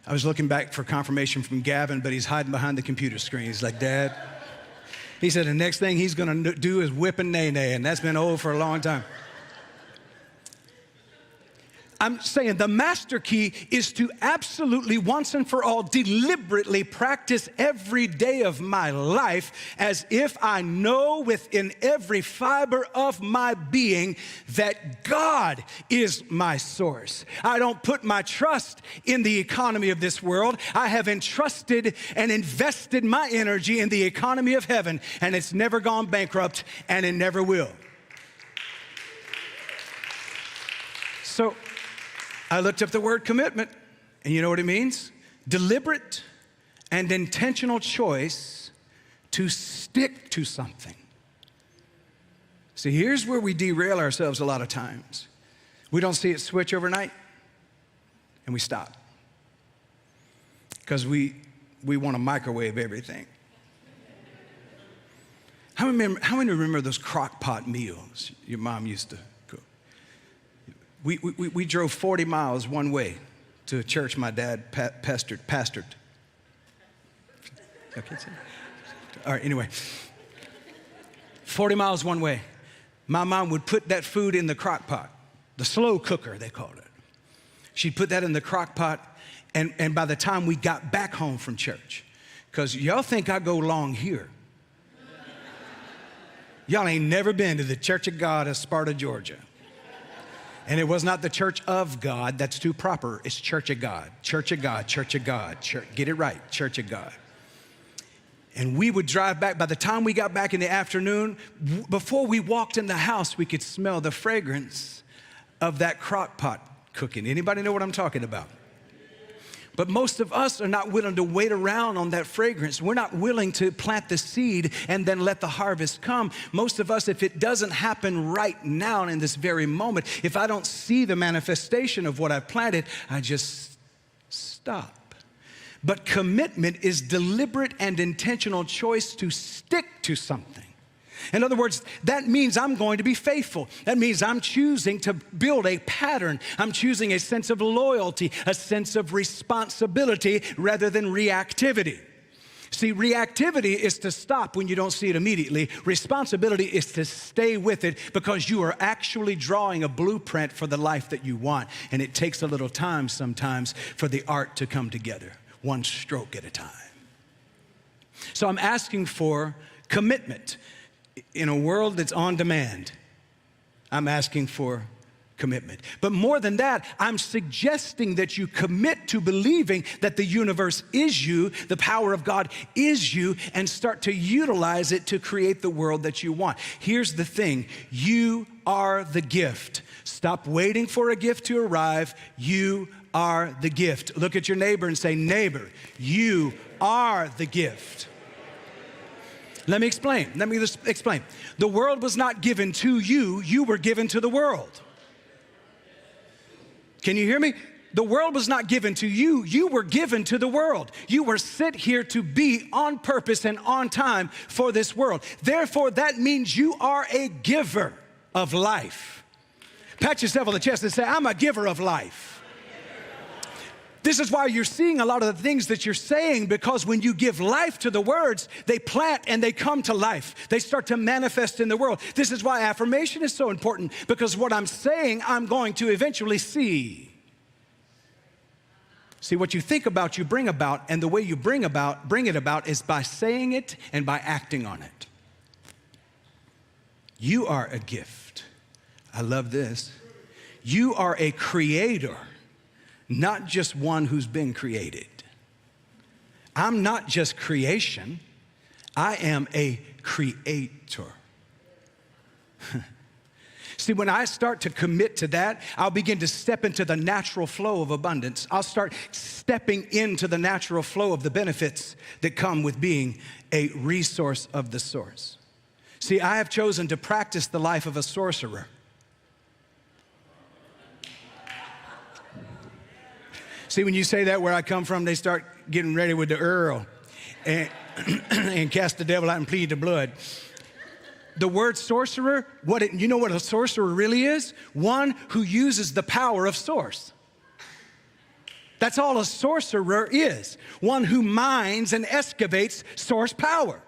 Speaker 13: I was looking back for confirmation from Gavin, but he's hiding behind the computer screen. He's like, Dad. He said the next thing he's going to do is whip and nay-nay, and that's been old for a long time. I'm saying the master key is to absolutely once and for all deliberately practice every day of my life as if I know within every fiber of my being that God is my source. I don't put my trust in the economy of this world. I have entrusted and invested my energy in the economy of heaven, and it's never gone bankrupt, and it never will. So I looked up the word commitment, and you know what it means? Deliberate and intentional choice to stick to something. See, here's where we derail ourselves a lot of times. We don't see it switch overnight, and we stop. Because we want to microwave everything. How many remember those crock pot meals your mom used to cook? We drove 40 miles one way to a church my dad pastored. Okay, all right, anyway. 40 miles one way. My mom would put that food in the crock pot, the slow cooker, they called it. She'd put that in the crock pot, and by the time we got back home from church, because y'all think I go long here. Y'all ain't never been to the Church of God of Sparta, Georgia. And it was not the Church of God. That's too proper. It's Church of God. Church of God. Church of God. Get it right. Church of God. And we would drive back. By the time we got back in the afternoon, before we walked in the house, we could smell the fragrance of that crock pot cooking. Anybody know what I'm talking about? But most of us are not willing to wait around on that fragrance. We're not willing to plant the seed and then let the harvest come. Most of us, if it doesn't happen right now in this very moment, if I don't see the manifestation of what I've planted, I just stop. But commitment is deliberate and intentional choice to stick to something. In other words, that means I'm going to be faithful. That means I'm choosing to build a pattern. I'm choosing a sense of loyalty, a sense of responsibility rather than reactivity. See, reactivity is to stop when you don't see it immediately. Responsibility is to stay with it because you are actually drawing a blueprint for the life that you want. And it takes a little time sometimes for the art to come together, one stroke at a time. So I'm asking for commitment. In a world that's on demand, I'm asking for commitment. But more than that, I'm suggesting that you commit to believing that the universe is you, the power of God is you, and start to utilize it to create the world that you want. Here's the thing, you are the gift. Stop waiting for a gift to arrive. You are the gift. Look at your neighbor and say, neighbor, you are the gift. Let me explain. The world was not given to you. You were given to the world. Can you hear me? The world was not given to you. You were given to the world. You were sent here to be on purpose and on time for this world. Therefore, that means you are a giver of life. Pat yourself on the chest and say, I'm a giver of life. This is why you're seeing a lot of the things that you're saying, because when you give life to the words, they plant and they come to life. They start to manifest in the world. This is why affirmation is so important, because what I'm saying, I'm going to eventually see. See, what you think about, you bring about, and the way you bring it about is by saying it and by acting on it. You are a gift. I love this. You are a creator, not just one who's been created. I'm not just creation, I am a creator. See, when I start to commit to that, I'll begin to step into the natural flow of abundance. I'll start stepping into the natural flow of the benefits that come with being a resource of the source. See, I have chosen to practice the life of a sorcerer. See, when you say that where I come from, they start getting ready with the Earl and cast the devil out and plead the blood. The word sorcerer, you know what a sorcerer really is? One who uses the power of source. That's all a sorcerer is. One who mines and excavates source power.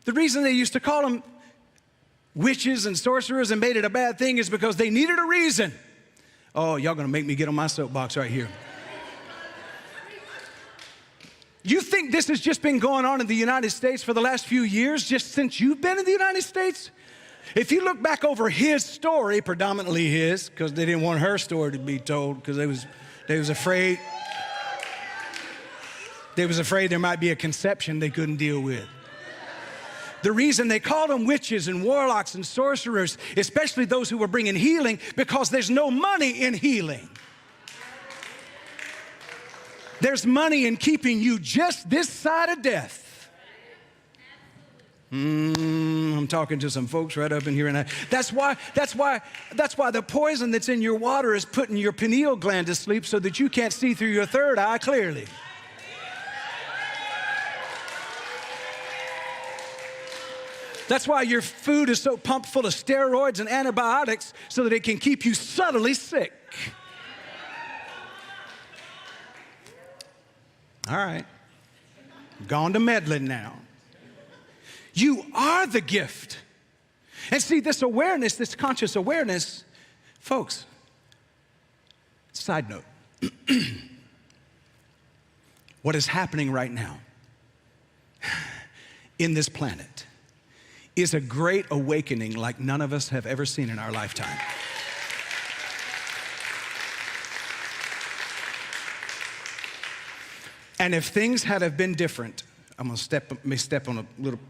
Speaker 13: The reason they used to call them witches and sorcerers and made it a bad thing is because they needed a reason. Oh, y'all gonna make me get on my soapbox right here. You think this has just been going on in the United States for the last few years, just since you've been in the United States? If you look back over his story, predominantly his, because they didn't want her story to be told, because they was afraid there might be a conception they couldn't deal with. The reason they called them witches and warlocks and sorcerers, especially those who were bringing healing, because there's no money in healing. There's money in keeping you just this side of death. I'm talking to some folks right up in here, and that's why the poison that's in your water is putting your pineal gland to sleep so that you can't see through your third eye clearly. That's why your food is so pumped full of steroids and antibiotics so that it can keep you subtly sick. All right, gone to meddling now. You are the gift. And see, this awareness, this conscious awareness, folks, side note, what is happening right now in this planet is a great awakening like none of us have ever seen in our lifetime. And if things had have been different, I'm gonna step on a little,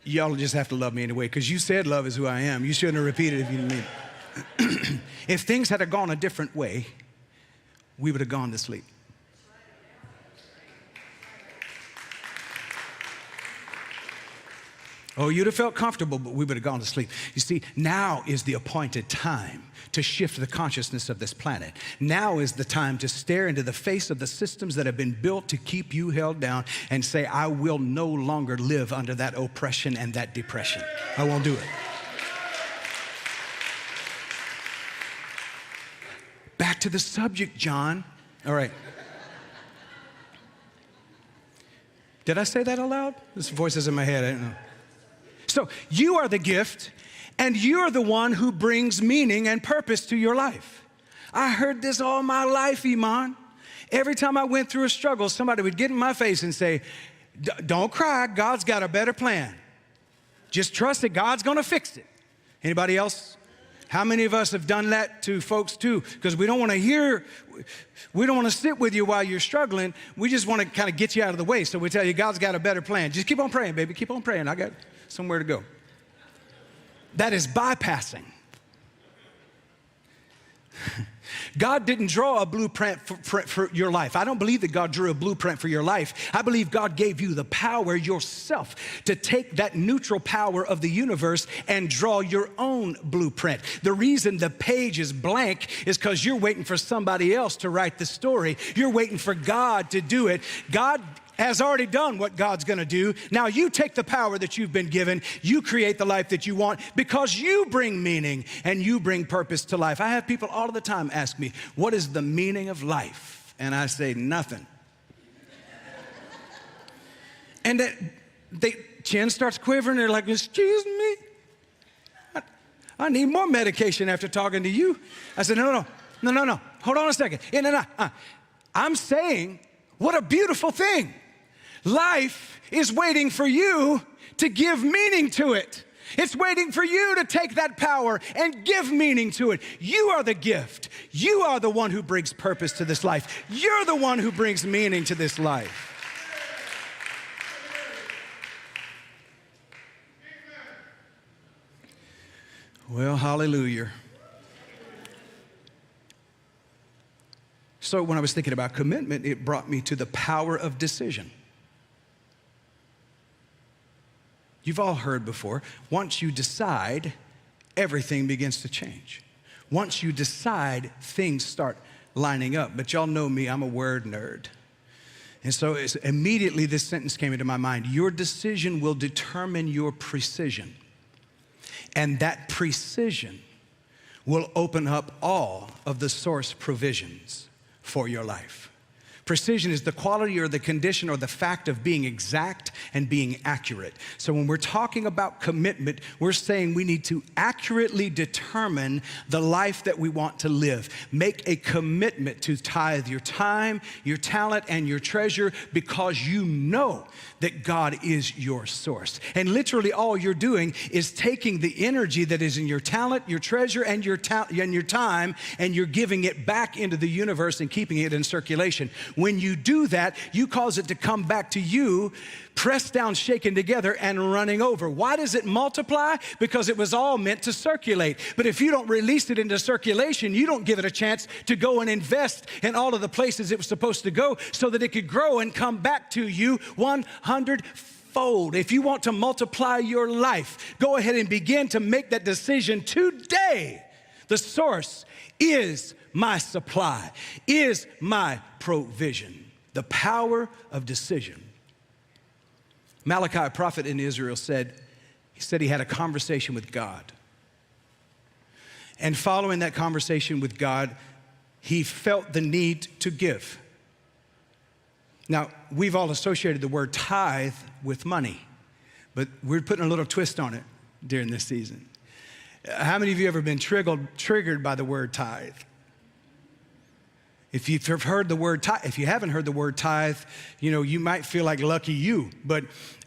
Speaker 13: y'all just have to love me anyway, because you said love is who I am. You shouldn't have repeated it if you didn't mean it. If things had have gone a different way, we would have gone to sleep. Oh, you'd have felt comfortable, but we would have gone to sleep. You see, now is the appointed time to shift the consciousness of this planet. Now is the time to stare into the face of the systems that have been built to keep you held down and say, I will no longer live under that oppression and that depression. I won't do it. Back to the subject, John. All right. Did I say that aloud? This voice is in my head, I don't know. So you are the gift, and you're the one who brings meaning and purpose to your life. I heard this all my life, Iman. Every time I went through a struggle, somebody would get in my face and say, don't cry, God's got a better plan. Just trust that God's gonna fix it. Anybody else How many of us have done that to folks too? Because we don't want to sit with you while you're struggling. We just want to kind of get you out of the way. So we tell you, God's got a better plan. Just keep on praying, baby. Keep on praying. I got somewhere to go. That is bypassing. God didn't draw a blueprint for your life. I don't believe that God drew a blueprint for your life. I believe God gave you the power yourself to take that neutral power of the universe and draw your own blueprint. The reason the page is blank is because you're waiting for somebody else to write the story. You're waiting for God to do it. God has already done what God's gonna do. Now you take the power that you've been given, you create the life that you want because you bring meaning and you bring purpose to life. I have people all of the time ask me, what is the meaning of life? And I say, nothing. And their chin starts quivering, they're like, excuse me? I need more medication after talking to you. I said, no, hold on a second. I'm saying, what a beautiful thing. Life is waiting for you to give meaning to it. It's waiting for you to take that power and give meaning to it. You are the gift. You are the one who brings purpose to this life. You're the one who brings meaning to this life. Well, hallelujah. So when I was thinking about commitment, it brought me to the power of decision. You've all heard before, once you decide, everything begins to change. Once you decide, things start lining up. But y'all know me, I'm a word nerd. And so immediately this sentence came into my mind. Your decision will determine your precision. And that precision will open up all of the source provisions for your life. Precision is the quality or the condition or the fact of being exact and being accurate. So when we're talking about commitment, we're saying we need to accurately determine the life that we want to live. Make a commitment to tithe your time, your talent, and your treasure because you know that God is your source. And literally all you're doing is taking the energy that is in your talent, your treasure, and your time, and you're giving it back into the universe and keeping it in circulation. When you do that, you cause it to come back to you, pressed down, shaken together, and running over. Why does it multiply? Because it was all meant to circulate. But if you don't release it into circulation, you don't give it a chance to go and invest in all of the places it was supposed to go so that it could grow and come back to you 100-fold. If you want to multiply your life, go ahead and begin to make that decision today. The source is my supply, is my provision. The power of decision. Malachi, a prophet in Israel, said he had a conversation with God. And following that conversation with God, he felt the need to give. Now, we've all associated the word tithe with money, but we're putting a little twist on it during this season. How many of you ever been triggered by the word tithe? If you've heard the word tithe, if you haven't heard the word tithe, you might feel like lucky you. But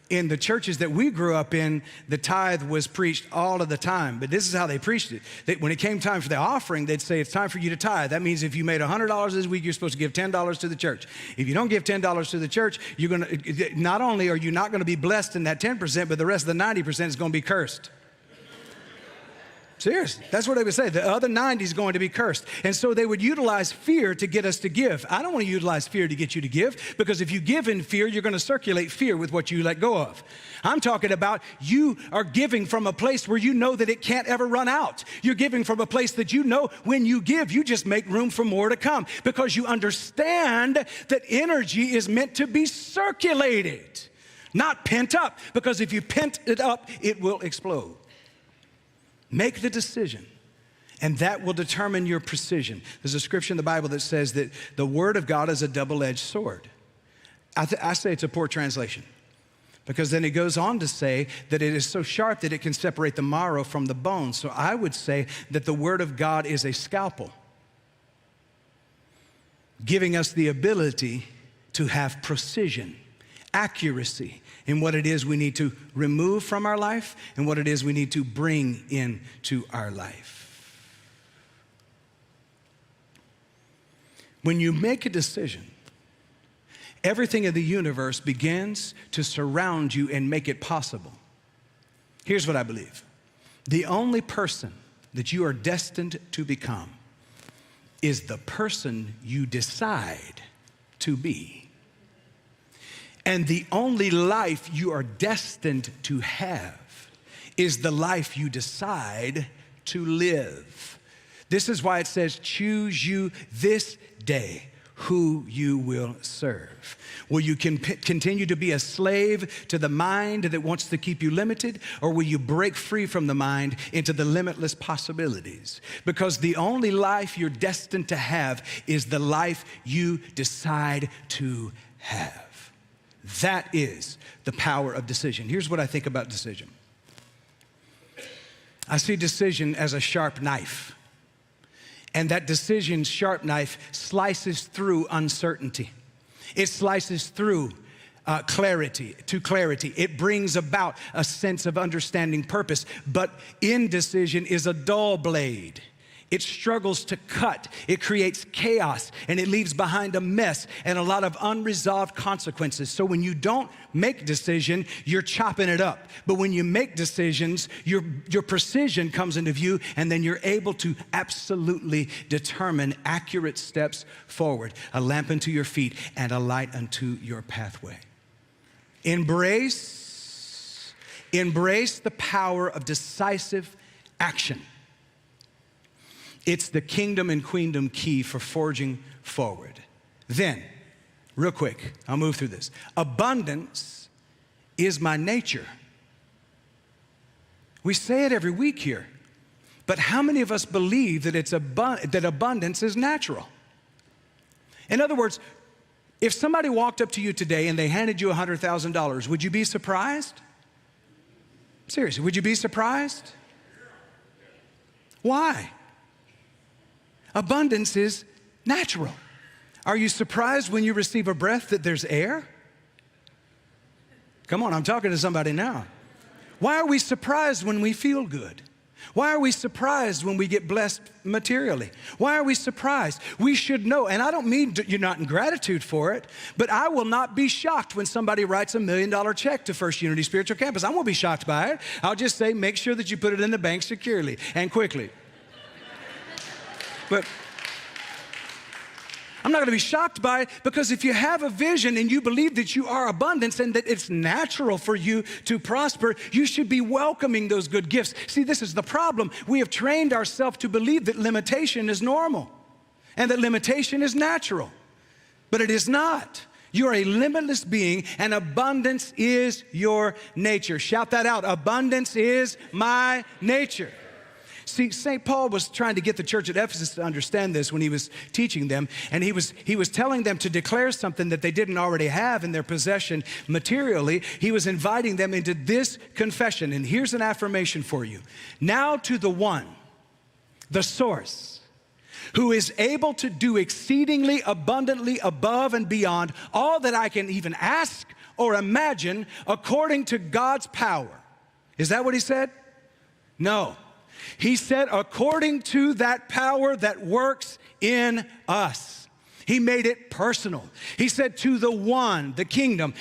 Speaker 13: in the churches that we grew up in, the tithe was preached all of the time. But this is how they preached it. When it came time for the offering, they'd say, it's time for you to tithe. That means if you made $100 this week, you're supposed to give $10 to the church. If you don't give $10 to the church, not only are you not going to be blessed in that 10%, but the rest of the 90% is going to be cursed. Seriously, that's what they would say. The other 90 is going to be cursed. And so they would utilize fear to get us to give. I don't want to utilize fear to get you to give, because if you give in fear, you're going to circulate fear with what you let go of. I'm talking about you are giving from a place where you know that it can't ever run out. You're giving from a place that you know when you give, you just make room for more to come, because you understand that energy is meant to be circulated, not pent up, because if you pent it up, it will explode. Make the decision, and that will determine your precision. There's a scripture in the Bible that says that the word of God is a double-edged sword. I say it's a poor translation, because then it goes on to say that it is so sharp that it can separate the marrow from the bone. So I would say that the word of God is a scalpel, giving us the ability to have precision, accuracy in what it is we need to remove from our life and what it is we need to bring into our life. When you make a decision, everything in the universe begins to surround you and make it possible. Here's what I believe. The only person that you are destined to become is the person you decide to be. And the only life you are destined to have is the life you decide to live. This is why it says, choose you this day who you will serve. Will you continue to be a slave to the mind that wants to keep you limited, or will you break free from the mind into the limitless possibilities? Because the only life you're destined to have is the life you decide to have. That is the power of decision. Here's what I think about decision. I see decision as a sharp knife. And that decision's sharp knife slices through uncertainty. It slices through clarity. It brings about a sense of understanding purpose. But indecision is a dull blade. It struggles to cut. It creates chaos, and it leaves behind a mess and a lot of unresolved consequences. So when you don't make decision, you're chopping it up. But when you make decisions, your precision comes into view, and then you're able to absolutely determine accurate steps forward, a lamp unto your feet and a light unto your pathway. Embrace the power of decisive action. It's the kingdom and queendom key for forging forward. Then, real quick, I'll move through this. Abundance is my nature. We say it every week here, but how many of us believe that that abundance is natural? In other words, if somebody walked up to you today and they handed you $100,000, would you be surprised? Seriously, would you be surprised? Why? Abundance is natural. Are you surprised when you receive a breath that there's air? Come on, I'm talking to somebody now. Why are we surprised when we feel good? Why are we surprised when we get blessed materially? Why are we surprised? We should know, and I don't mean you're not in gratitude for it, but I will not be shocked when somebody writes $1 million check to First Unity Spiritual Campus. I won't be shocked by it. I'll just say, make sure that you put it in the bank securely and quickly. But I'm not going to be shocked by it, because if you have a vision and you believe that you are abundance and that it's natural for you to prosper, you should be welcoming those good gifts. See, this is the problem. We have trained ourselves to believe that limitation is normal and that limitation is natural, but it is not. You're a limitless being, and abundance is your nature. Shout that out. Abundance is my nature. See, St. Paul was trying to get the church at Ephesus to understand this when he was teaching them, and he was telling them to declare something that they didn't already have in their possession materially. He was inviting them into this confession, and here's an affirmation for you. Now to the one, the source, who is able to do exceedingly abundantly above and beyond all that I can even ask or imagine, according to God's power. Is that what he said? No. He said, according to that power that works in us. He made it personal. He said, to the one, the kingdom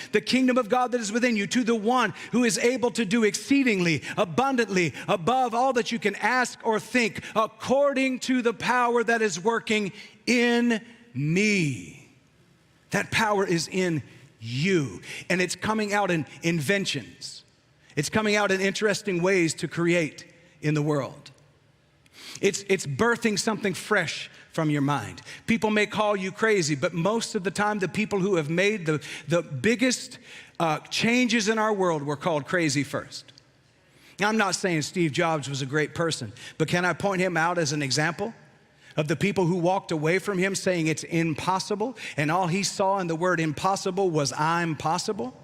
Speaker 13: of God that is within you, to the one who is able to do exceedingly, abundantly, above all that you can ask or think, according to the power that is working in me. That power is in you, and it's coming out in inventions. It's coming out in interesting ways to create in the world. It's birthing something fresh from your mind. People may call you crazy, but most of the time, the people who have made the biggest changes in our world were called crazy first. Now, I'm not saying Steve Jobs was a great person, but can I point him out as an example of the people who walked away from him saying it's impossible, and all he saw in the word impossible was I'm possible?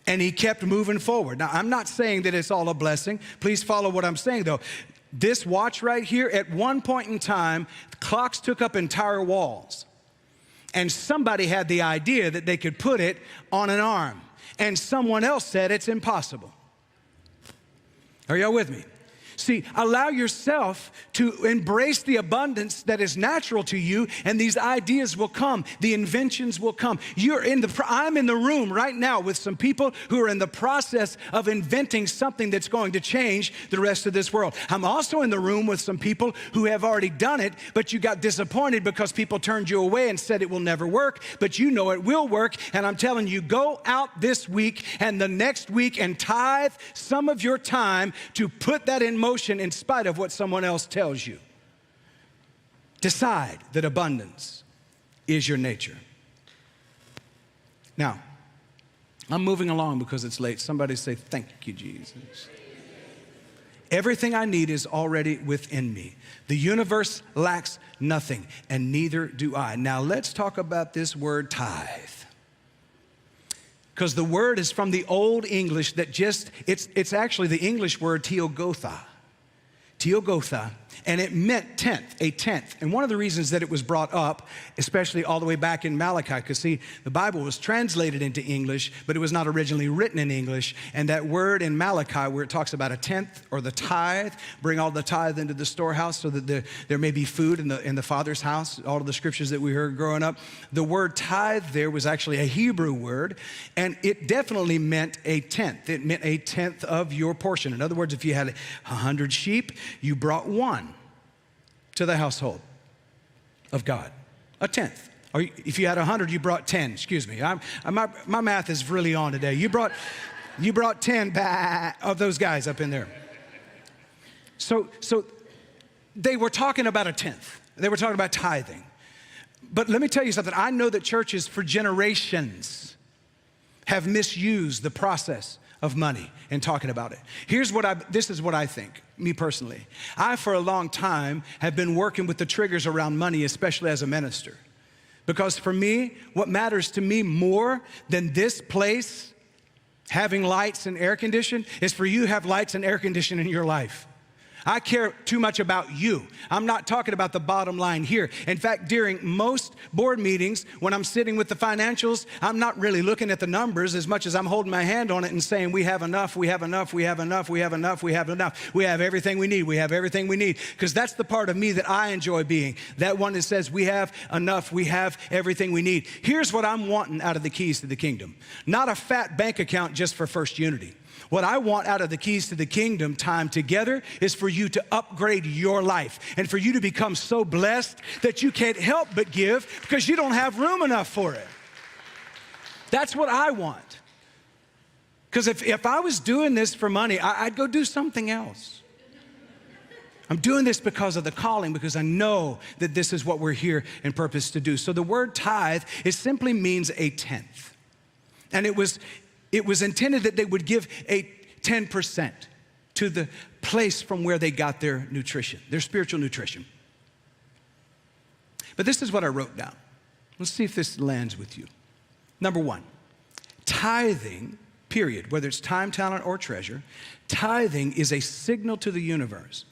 Speaker 13: And he kept moving forward. Now, I'm not saying that it's all a blessing. Please follow what I'm saying, though. This watch right here, at one point in time, clocks took up entire walls. And somebody had the idea that they could put it on an arm. And someone else said it's impossible. Are y'all with me? See, allow yourself to embrace the abundance that is natural to you, and these ideas will come. The inventions will come. I'm in the room right now with some people who are in the process of inventing something that's going to change the rest of this world. I'm also in the room with some people who have already done it, but you got disappointed because people turned you away and said it will never work, but you know it will work. And I'm telling you, go out this week and the next week and tithe some of your time to put that in motion in spite of what someone else tells you. Decide that abundance is your nature. Now, I'm moving along because it's late. Somebody say, thank you, Jesus. Everything I need is already within me. The universe lacks nothing, and neither do I. Now, let's talk about this word tithe. Because the word is from the Old English that it's actually the English word teogotha. Teogotha, and it meant tenth, a tenth. And one of the reasons that it was brought up, especially all the way back in Malachi, because see, the Bible was translated into English, but it was not originally written in English. And that word in Malachi, where it talks about a tenth or the tithe, bring all the tithe into the storehouse so that there may be food in the Father's house, all of the scriptures that we heard growing up. The word tithe there was actually a Hebrew word, and it definitely meant a tenth. It meant a tenth of your portion. In other words, if you had 100 sheep, you brought one to the household of God, a tenth. Or if you had 100, you brought 10. Excuse me, my math is really on today. You brought 10 of those guys up in there. So they were talking about a tenth. They were talking about tithing. But let me tell you something. I know that churches for generations have misused the process of money and talking about it. This is what I think, me personally. I, for a long time, have been working with the triggers around money, especially as a minister. Because for me, what matters to me more than this place having lights and air conditioning is for you to have lights and air conditioning in your life. I care too much about you. I'm not talking about the bottom line here. In fact, during most board meetings, when I'm sitting with the financials, I'm not really looking at the numbers as much as I'm holding my hand on it and saying, we have enough, we have enough, we have enough, we have enough, we have enough. We have everything we need, we have everything we need. Because that's the part of me that I enjoy being. That one that says, we have enough, we have everything we need. Here's what I'm wanting out of the keys to the kingdom. Not a fat bank account just for First Unity. What I want out of the keys to the kingdom time together is for you to upgrade your life and for you to become so blessed that you can't help but give because you don't have room enough for it. That's what I want. Because if I was doing this for money, I'd go do something else. I'm doing this because of the calling, because I know that this is what we're here and purpose to do. So the word tithe, it simply means a tenth. And it was intended that they would give a 10% to the place from where they got their nutrition, their spiritual nutrition. But this is what I wrote down. Let's see if this lands with you. Number one, tithing, period, whether it's time, talent, or treasure, tithing is a signal to the universe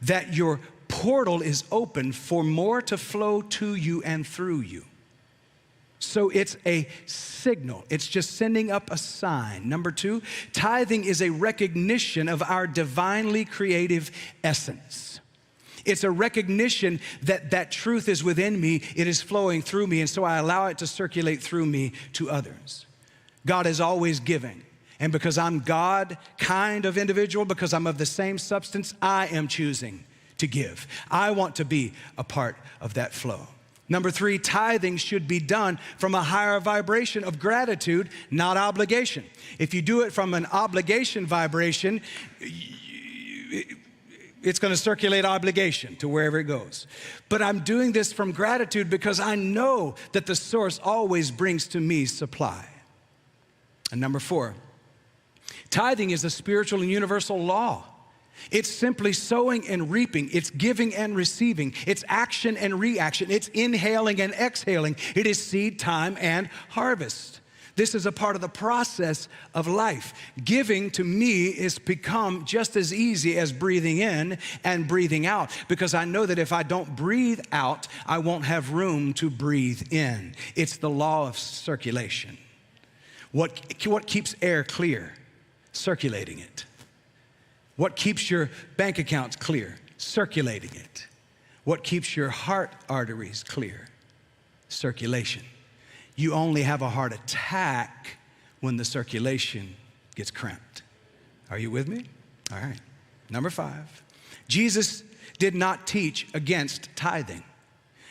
Speaker 13: that your portal is open for more to flow to you and through you. So it's a signal. It's just sending up a sign. Number two, tithing is a recognition of our divinely creative essence. It's a recognition that that truth is within me. It is flowing through me, and so I allow it to circulate through me to others. God is always giving. And because I'm God kind of individual, because I'm of the same substance, I am choosing to give. I want to be a part of that flow. Number three, tithing should be done from a higher vibration of gratitude, not obligation. If you do it from an obligation vibration, it's going to circulate obligation to wherever it goes. But I'm doing this from gratitude because I know that the source always brings to me supply. And number four, tithing is a spiritual and universal law. It's simply sowing and reaping. It's giving and receiving. It's action and reaction. It's inhaling and exhaling. It is seed time and harvest. This is a part of the process of life. Giving to me has become just as easy as breathing in and breathing out, because I know that if I don't breathe out, I won't have room to breathe in. It's the law of circulation. What keeps air clear? Circulating it. What keeps your bank accounts clear? Circulating it. What keeps your heart arteries clear? Circulation. You only have a heart attack when the circulation gets cramped. Are you with me? All right. Number 5, Jesus did not teach against tithing.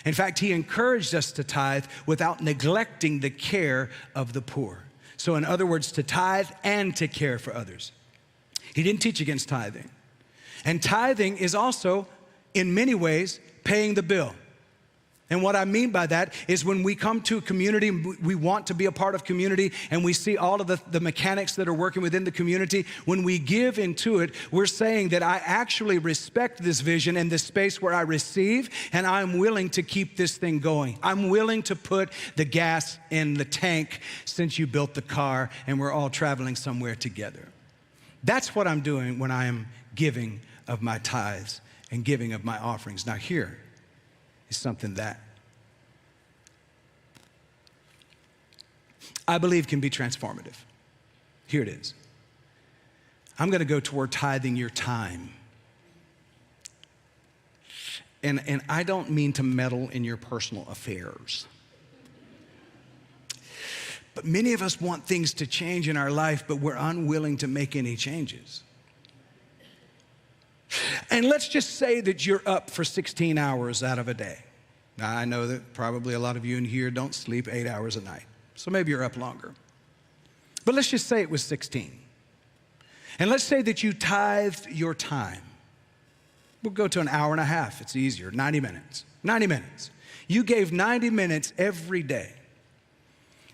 Speaker 13: In fact, he encouraged us to tithe without neglecting the care of the poor. So in other words, to tithe and to care for others. He didn't teach against tithing. And tithing is also, in many ways, paying the bill. And what I mean by that is when we come to a community, we want to be a part of community, and we see all of the mechanics that are working within the community. When we give into it, we're saying that I actually respect this vision and this space where I receive, and I'm willing to keep this thing going. I'm willing to put the gas in the tank since you built the car and we're all traveling somewhere together. That's what I'm doing when I am giving of my tithes and giving of my offerings. Now here is something that I believe can be transformative. Here it is. I'm going to go toward tithing your time. And I don't mean to meddle in your personal affairs. But many of us want things to change in our life, but we're unwilling to make any changes. And let's just say that you're up for 16 hours out of a day. Now, I know that probably a lot of you in here don't sleep 8 hours a night. So maybe you're up longer. But let's just say it was 16. And let's say that you tithed your time. We'll go to an hour and a half. It's easier, 90 minutes. 90 minutes. You gave 90 minutes every day.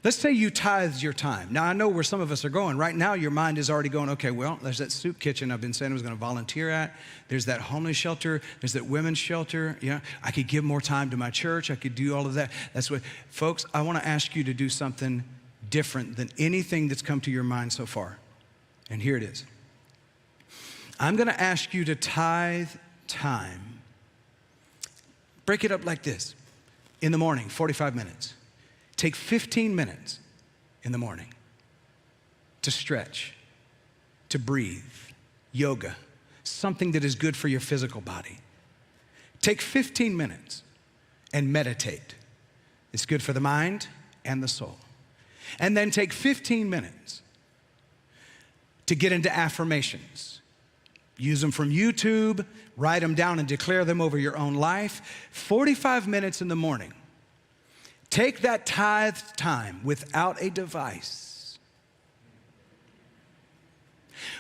Speaker 13: Let's say you tithed your time. Now, I know where some of us are going. Right now, your mind is already going, okay, well, there's that soup kitchen I've been saying I was going to volunteer at. There's that homeless shelter. There's that women's shelter. Yeah, I could give more time to my church. I could do all of that. That's what, folks, I want to ask you to do something different than anything that's come to your mind so far. And here it is. I'm going to ask you to tithe time. Break it up like this. In the morning, 45 minutes. Take 15 minutes in the morning to stretch, to breathe, yoga, something that is good for your physical body. Take 15 minutes and meditate. It's good for the mind and the soul. And then take 15 minutes to get into affirmations. Use them from YouTube, write them down and declare them over your own life. 45 minutes in the morning. Take that tithed time without a device,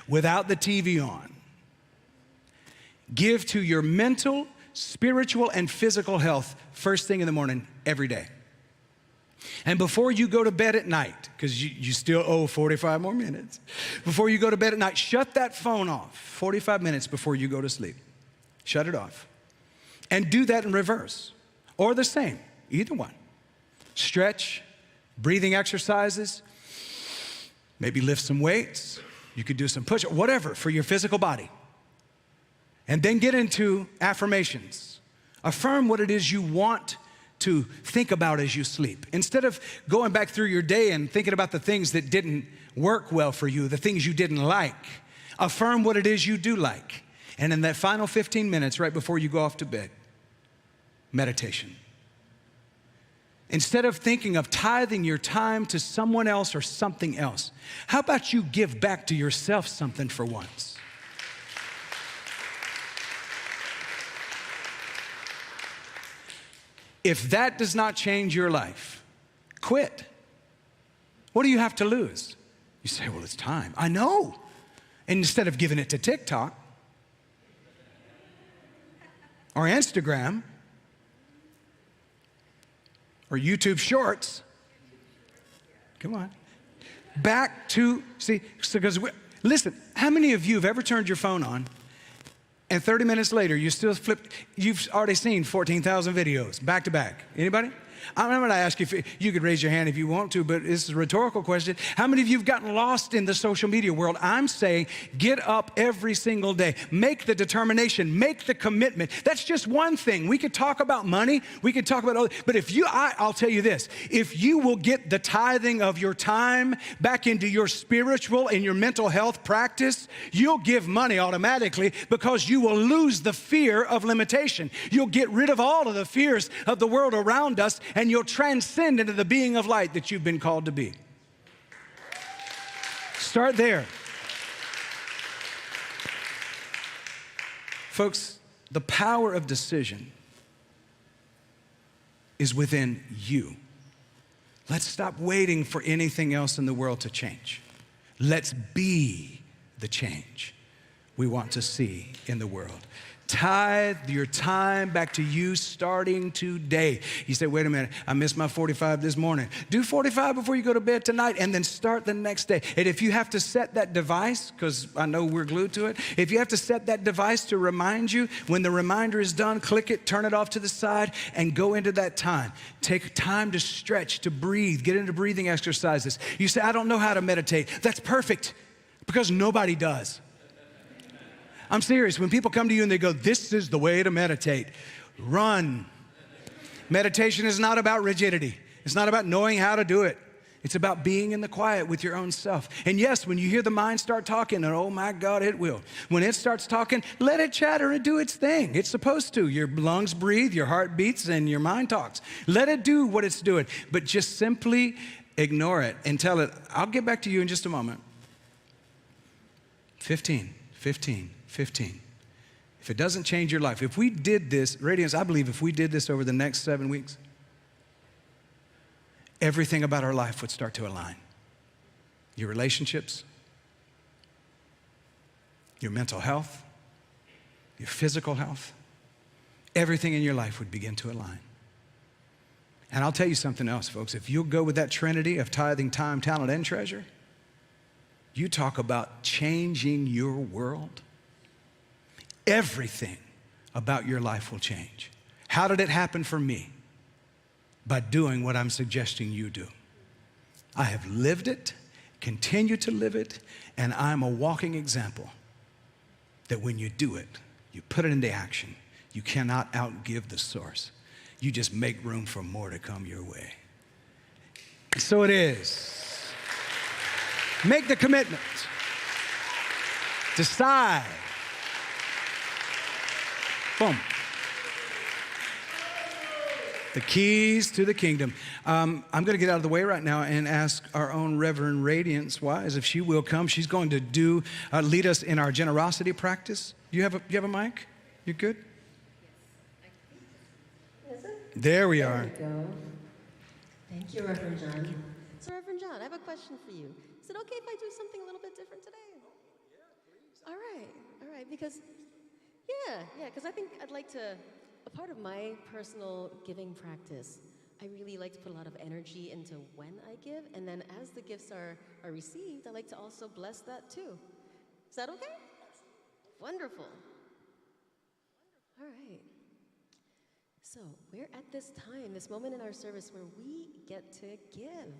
Speaker 13: without the TV on. Give to your mental, spiritual, and physical health first thing in the morning every day. And before you go to bed at night, because you still owe 45 more minutes, before you go to bed at night, shut that phone off 45 minutes before you go to sleep. Shut it off. And do that in reverse, or the same, either one. Stretch, breathing exercises, maybe lift some weights. You could do some push-ups, whatever, for your physical body. And then get into affirmations. Affirm what it is you want to think about as you sleep. Instead of going back through your day and thinking about the things that didn't work well for you, the things you didn't like, affirm what it is you do like. And in that final 15 minutes, right before you go off to bed, meditation. Instead of thinking of tithing your time to someone else or something else, how about you give back to yourself something for once? If that does not change your life, quit. What do you have to lose? You say, well, it's time. I know. And instead of giving it to TikTok or Instagram, or YouTube Shorts. Come on. Back to, see, because, listen, how many of you have ever turned your phone on and 30 minutes later you still flip, you've already seen 14,000 videos back to back? Anybody? I'm going to ask you, if you could raise your hand if you want to, but it's a rhetorical question. How many of you have gotten lost in the social media world? I'm saying get up every single day. Make the determination. Make the commitment. That's just one thing. We could talk about money. We could talk about other, but I'll tell you this. If you will get the tithing of your time back into your spiritual and your mental health practice, you'll give money automatically because you will lose the fear of limitation. You'll get rid of all of the fears of the world around us, and you'll transcend into the being of light that you've been called to be. Start there. Folks, the power of decision is within you. Let's stop waiting for anything else in the world to change. Let's be the change we want to see in the world. Tithe your time back to you starting today. You say, wait a minute, I missed my 45 this morning. Do 45 before you go to bed tonight and then start the next day. And if you have to set that device, because I know we're glued to it, if you have to set that device to remind you, when the reminder is done, click it, turn it off to the side, and go into that time. Take time to stretch, to breathe, get into breathing exercises. You say, I don't know how to meditate. That's perfect, because nobody does. I'm serious. When people come to you and they go, this is the way to meditate, run. Meditation is not about rigidity. It's not about knowing how to do it. It's about being in the quiet with your own self. And yes, when you hear the mind start talking, and oh my God, it will. When it starts talking, let it chatter and do its thing. It's supposed to. Your lungs breathe, your heart beats, and your mind talks. Let it do what it's doing. But just simply ignore it and tell it, I'll get back to you in just a moment. 15. If it doesn't change your life, if we did this, Radiance, I believe if we did this over the next 7 weeks, everything about our life would start to align. Your relationships, your mental health, your physical health, everything in your life would begin to align. And I'll tell you something else, folks. If you'll go with that trinity of tithing, time, talent, and treasure, you talk about changing your world. Everything about your life will change. How did it happen for me? By doing what I'm suggesting you do. I have lived it, continue to live it, and I'm a walking example that when you do it, you put it into action, you cannot outgive the source. You just make room for more to come your way. And so it is. Make the commitment. Decide. Boom. The keys to the kingdom. I'm going to get out of the way right now and ask our own Reverend Radiance Wise if she will come. She's going to lead us in our generosity practice. You have a mic? You good? There we are.
Speaker 14: There we go. Thank you, Reverend John. So, Reverend John, I have a question for you. Is it okay if I do something a little bit different today? Yeah, please. All right, because, because I think I'd like to, a part of my personal giving practice, I really like to put a lot of energy into when I give, and then as the gifts are received, I like to also bless that too. Is that okay? Wonderful. All right. So we're at this time, this moment in our service where we get to give,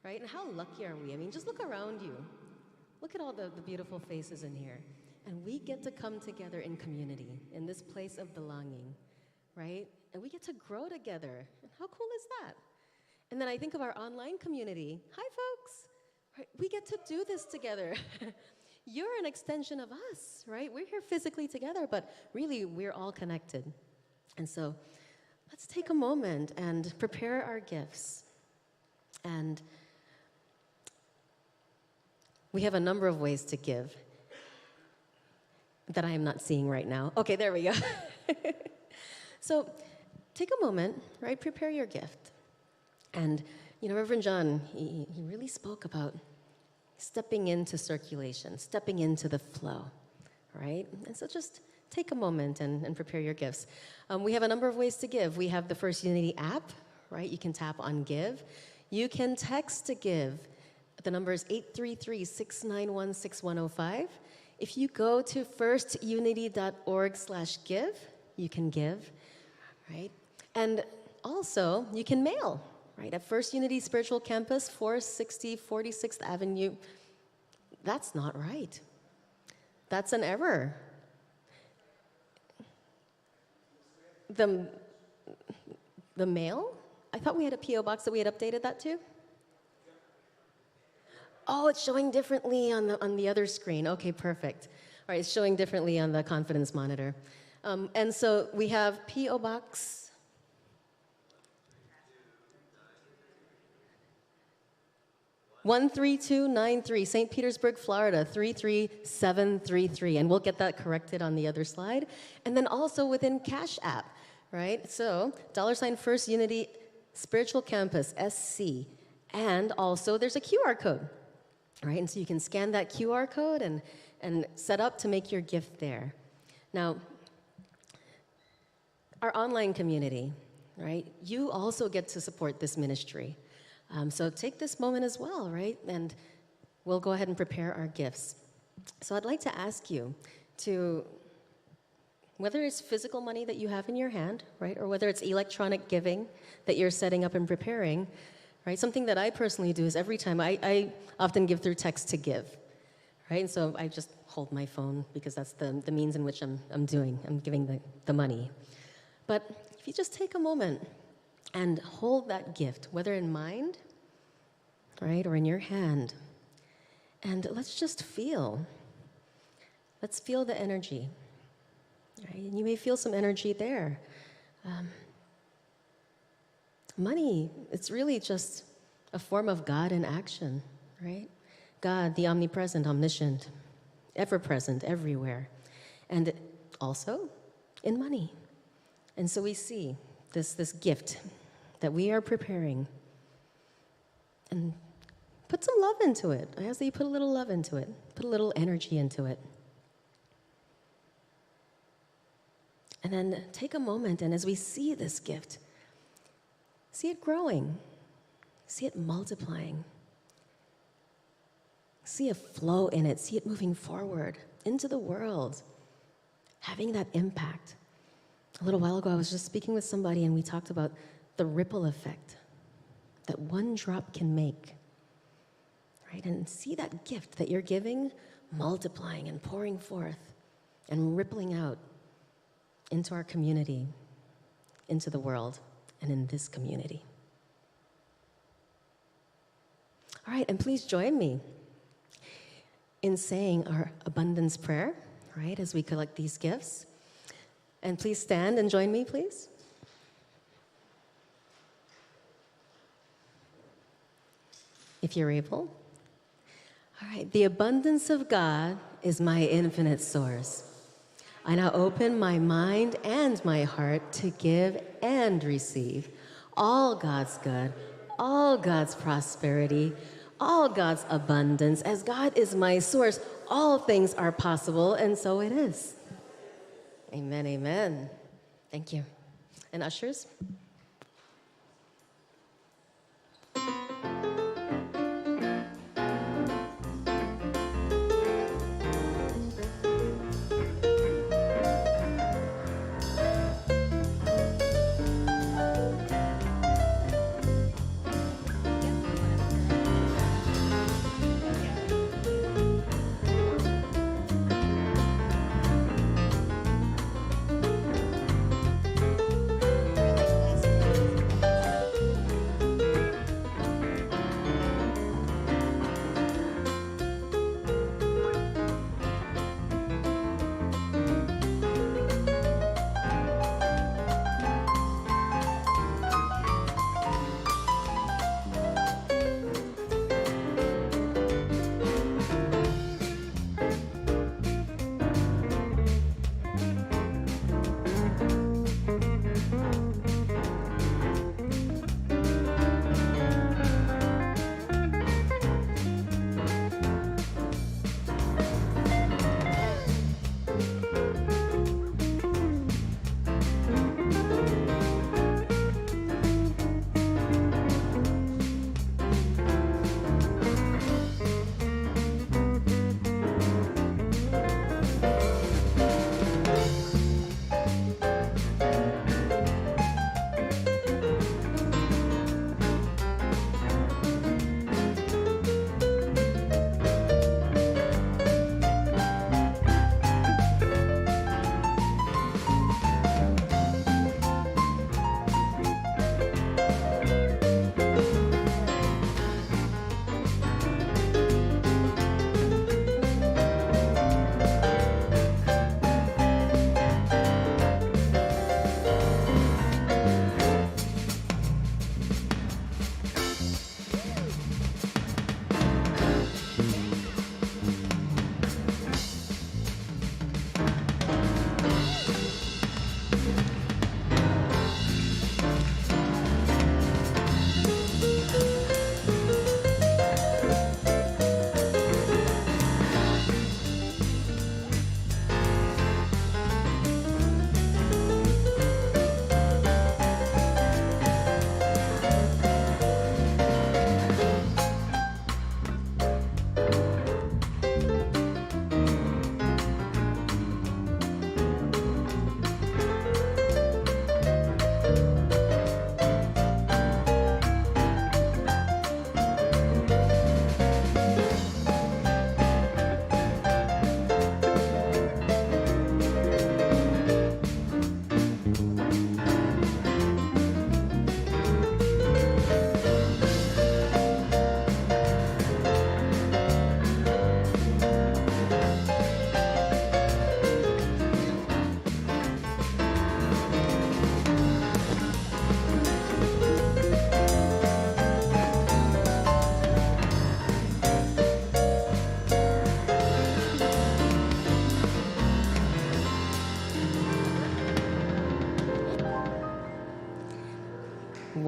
Speaker 14: right? And how lucky are we? I mean, just look around you. Look at all the beautiful faces in here. And we get to come together in community, in this place of belonging, right? And we get to grow together. And how cool is that? And then I think of our online community. Hi, folks. Right? We get to do this together. You're an extension of us, right? We're here physically together, but really we're all connected. And so let's take a moment and prepare our gifts. And we have a number of ways to give that I am not seeing right now. Okay, there we go. So take a moment, right? Prepare your gift. And, Reverend John, he really spoke about stepping into circulation, stepping into the flow, right? And so just take a moment and prepare your gifts. We have a number of ways to give. We have the First Unity app, right? You can tap on Give. You can text to give. The number is 833-691-6105. If you go to firstunity.org/give, you can give, right? And also, you can mail, right? At First Unity Spiritual Campus, 460 46th Avenue. That's not right. That's an error. The mail? I thought we had a P.O. box that we had updated that to. Oh, it's showing differently on the other screen. Okay, perfect. All right, it's showing differently on the confidence monitor. And so we have P.O. Box 13293, St. Petersburg, Florida, 33733. And we'll get that corrected on the other slide. And then also within Cash App, right? So, $ First Unity Spiritual Campus, SC. And also there's a QR code, right? And so you can scan that QR code and set up to make your gift there. Now, our online community, right? You also get to support this ministry. So take this moment as well, right? And we'll go ahead and prepare our gifts. So I'd like to ask you to, whether it's physical money that you have in your hand, right? Or whether it's electronic giving that you're setting up and preparing, right? Something that I personally do is every time, I often give through text to give, right? And so I just hold my phone because that's the means in which I'm giving the money. But if you just take a moment and hold that gift, whether in mind, right, or in your hand, and let's just feel. Let's feel the energy, right? And you may feel some energy there. Money, it's really just a form of God in action, right? God, the omnipresent, omniscient, ever-present, everywhere, and also in money. And so we see this gift that we are preparing, and put some love into it. I ask that you put a little love into it, put a little energy into it. And then take a moment, and as we see this gift, see it growing, see it multiplying, see a flow in it, see it moving forward into the world, having that impact. A little while ago, I was just speaking with somebody, and we talked about the ripple effect that one drop can make, right? And see that gift that you're giving multiplying and pouring forth and rippling out into our community, into the world, and in this community. All right, and please join me in saying our abundance prayer, right, as we collect these gifts. And please stand and join me, please. If you're able. All right, the abundance of God is my infinite source. I now open my mind and my heart to give and receive all God's good, all God's prosperity, all God's abundance. As God is my source, all things are possible, and so it is. Amen, amen. Thank you. And ushers?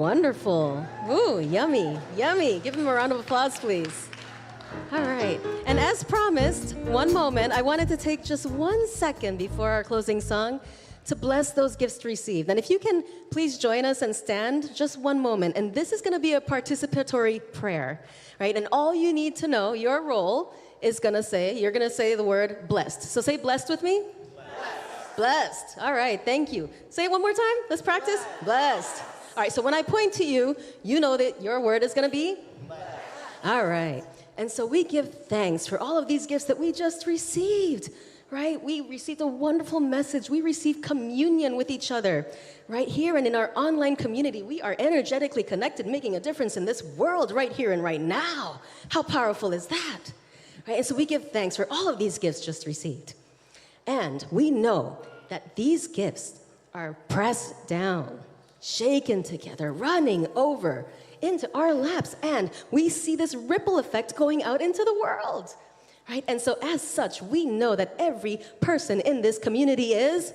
Speaker 14: wonderful. Ooh, yummy, yummy. Give him a round of applause, please. All right. And as promised, one moment, I wanted to take just 1 second before our closing song to bless those gifts received. And if you can please join us and stand just one moment. And this is going to be a participatory prayer, right? And all you need to know, your role is going to say, you're going to say the word blessed. So say blessed with me. Blessed. All right, thank you. Say it one more time. Let's practice. Blessed. All right, so when I point to you, you know that your word is going to be blessed. All right. And so we give thanks for all of these gifts that we just received, right? We received a wonderful message. We received communion with each other right here and in our online community. We are energetically connected, making a difference in this world right here and right now. How powerful is that? Right? And so we give thanks for all of these gifts just received. And we know that these gifts are pressed down, shaken together, running over into our laps, and we see this ripple effect going out into the world, right? And so as such, we know that every person in this community is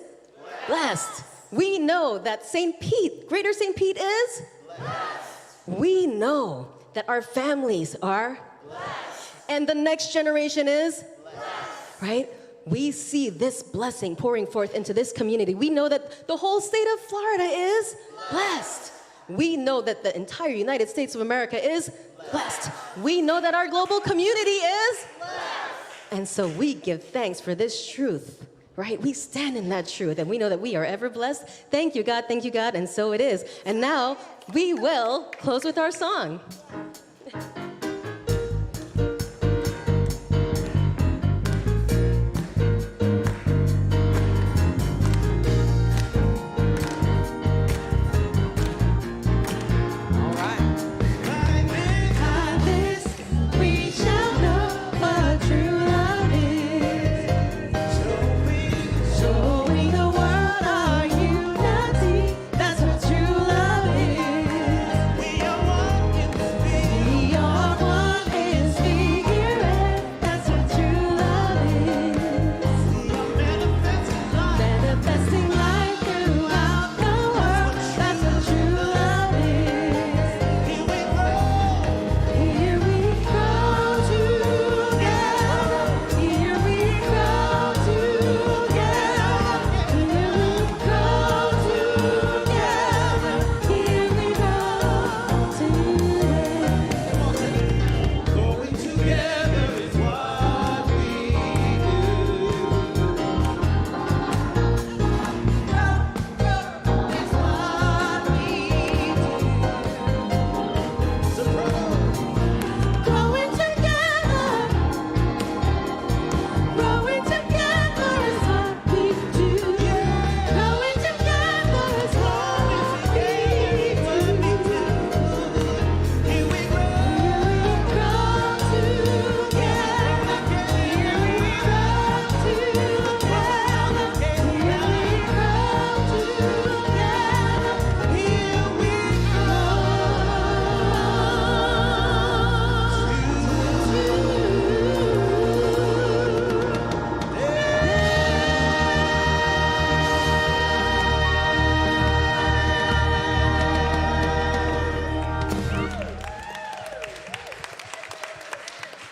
Speaker 14: blessed. We know that St. Pete, Greater St. Pete is blessed. We know that our families are blessed. And the next generation is blessed, right? We see this blessing pouring forth into this community. We know that the whole state of Florida is blessed. We know that the entire United States of America is blessed. We know that our global community is blessed. And so we give thanks for this truth, right? We stand in that truth, and we know that we are ever blessed. Thank you, God. Thank you, God. And so it is. And now we will close with our song.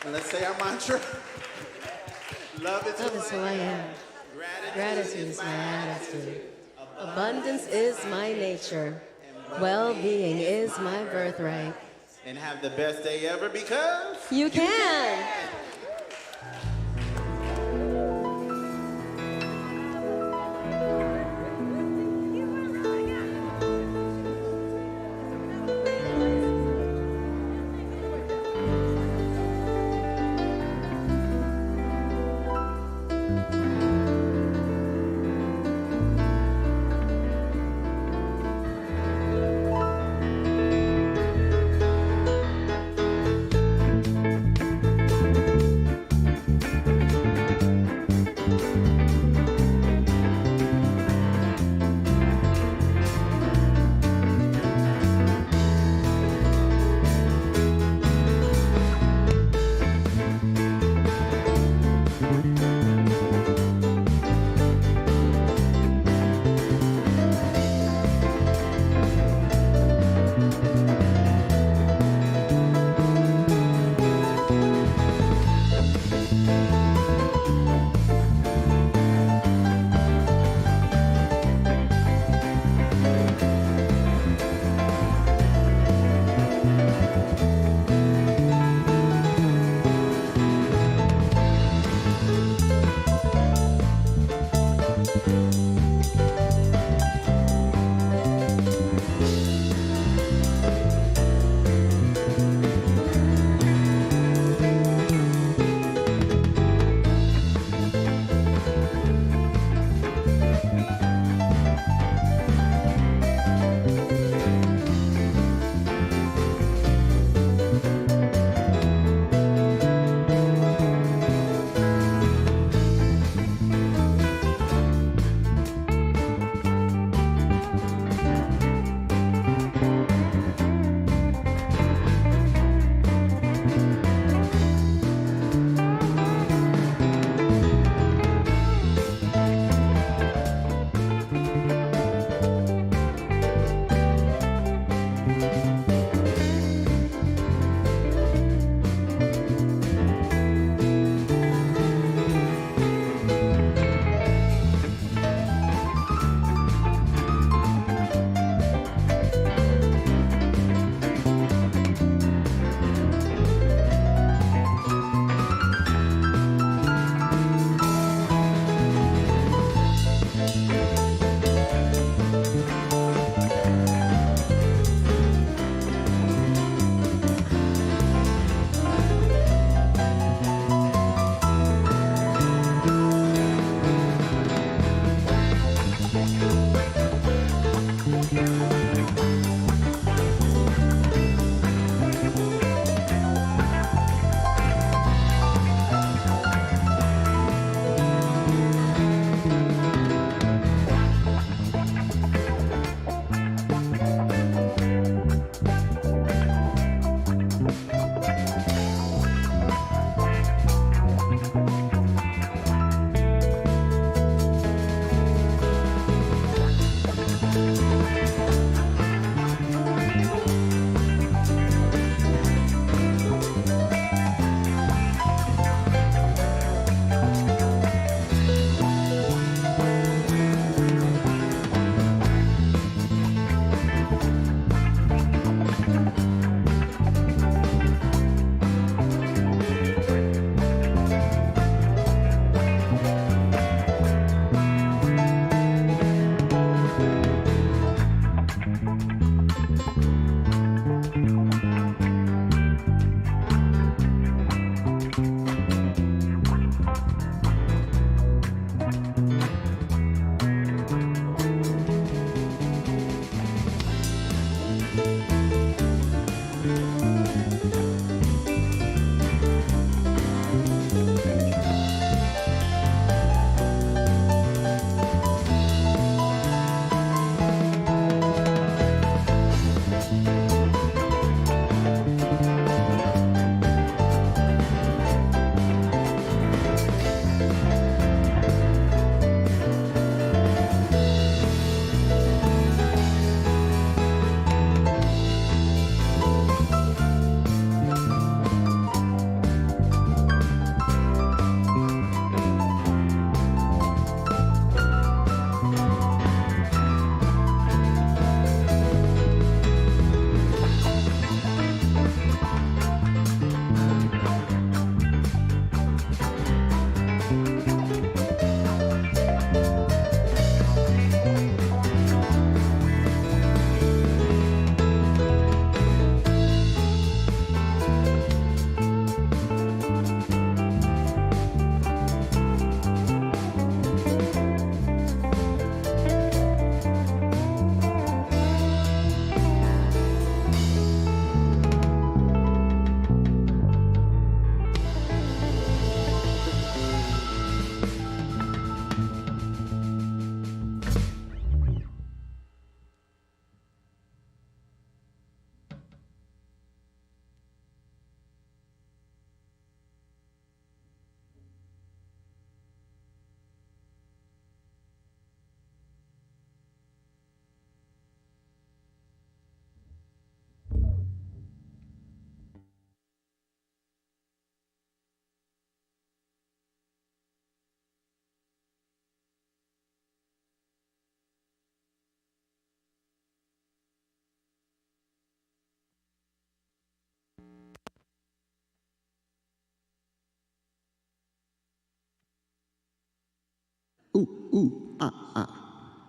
Speaker 15: Let's say our mantra. Love is
Speaker 14: who I am. Gratitude is my attitude. Abundance is my nature. Well-being is my birthright.
Speaker 15: And have the best day ever because
Speaker 14: you can.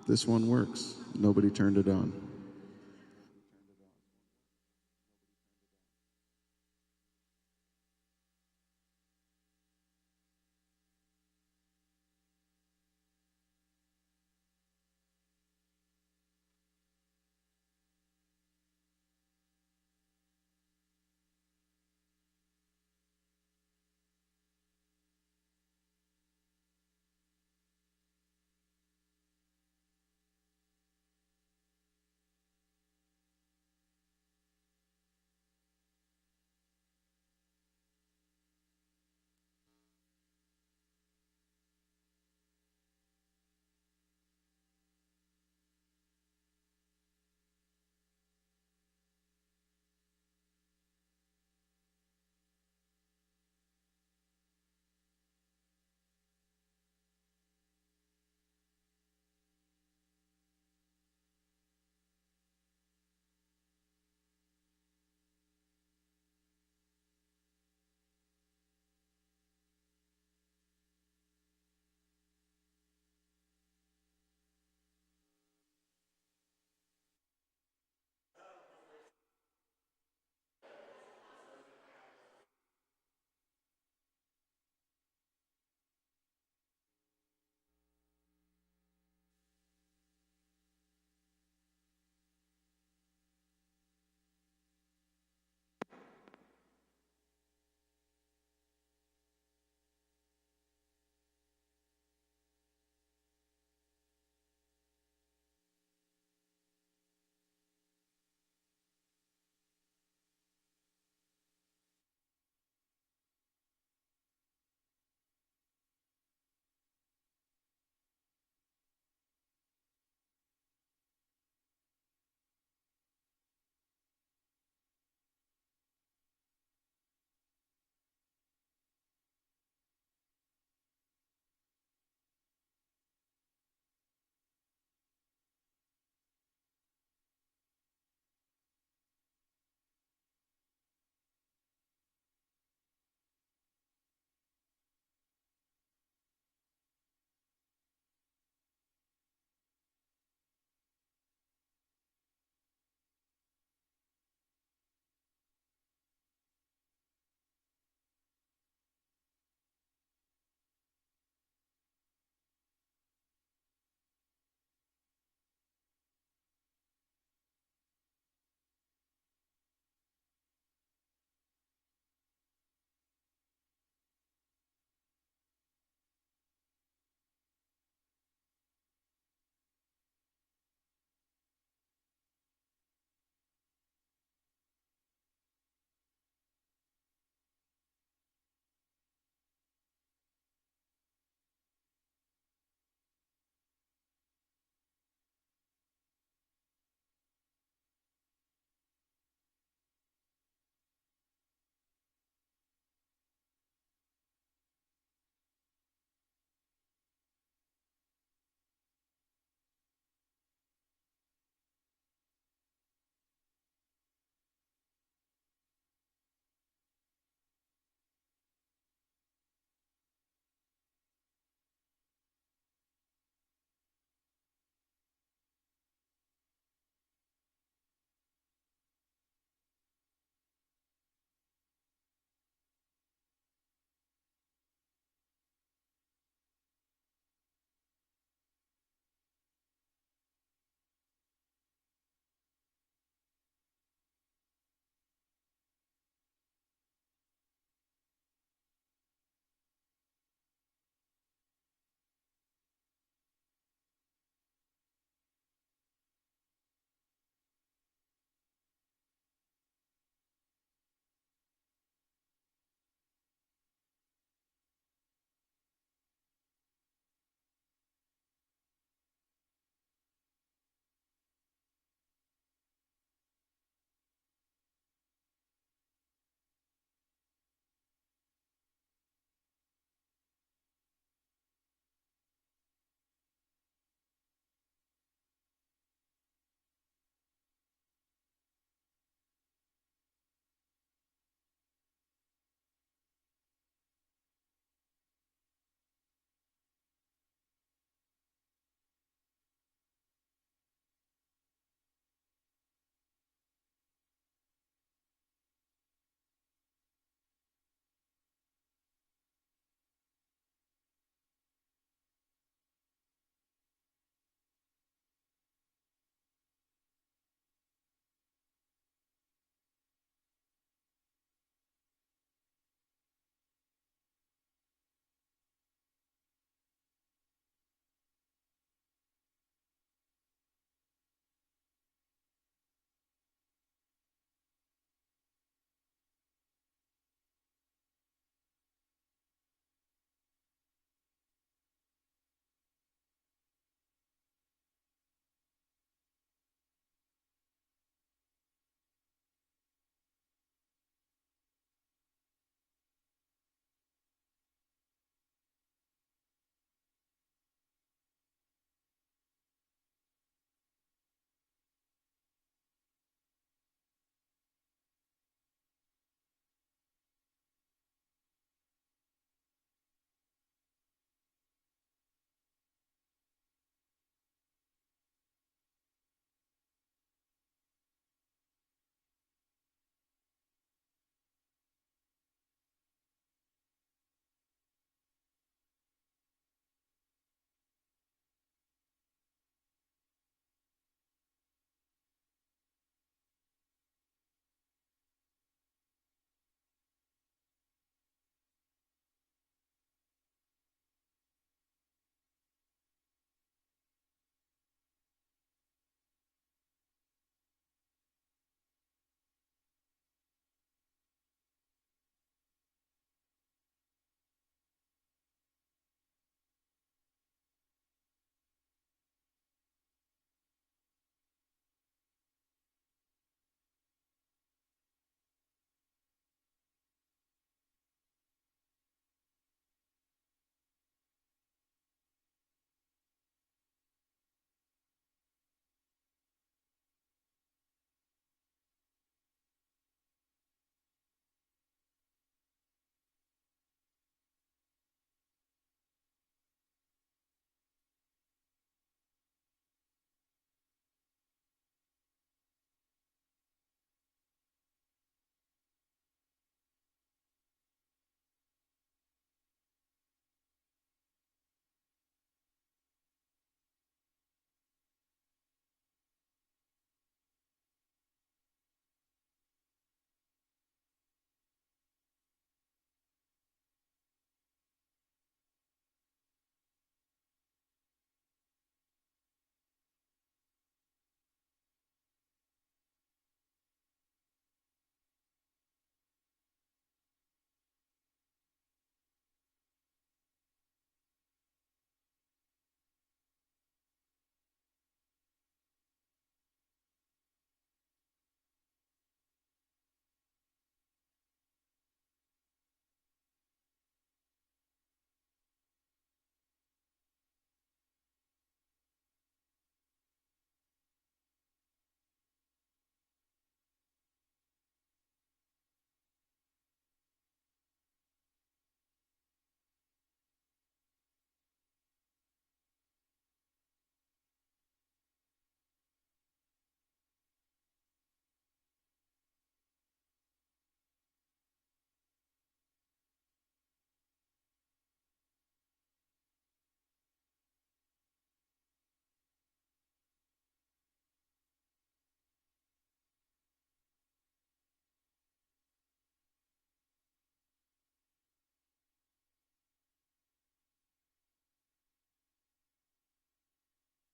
Speaker 15: This one works. Nobody turned it on.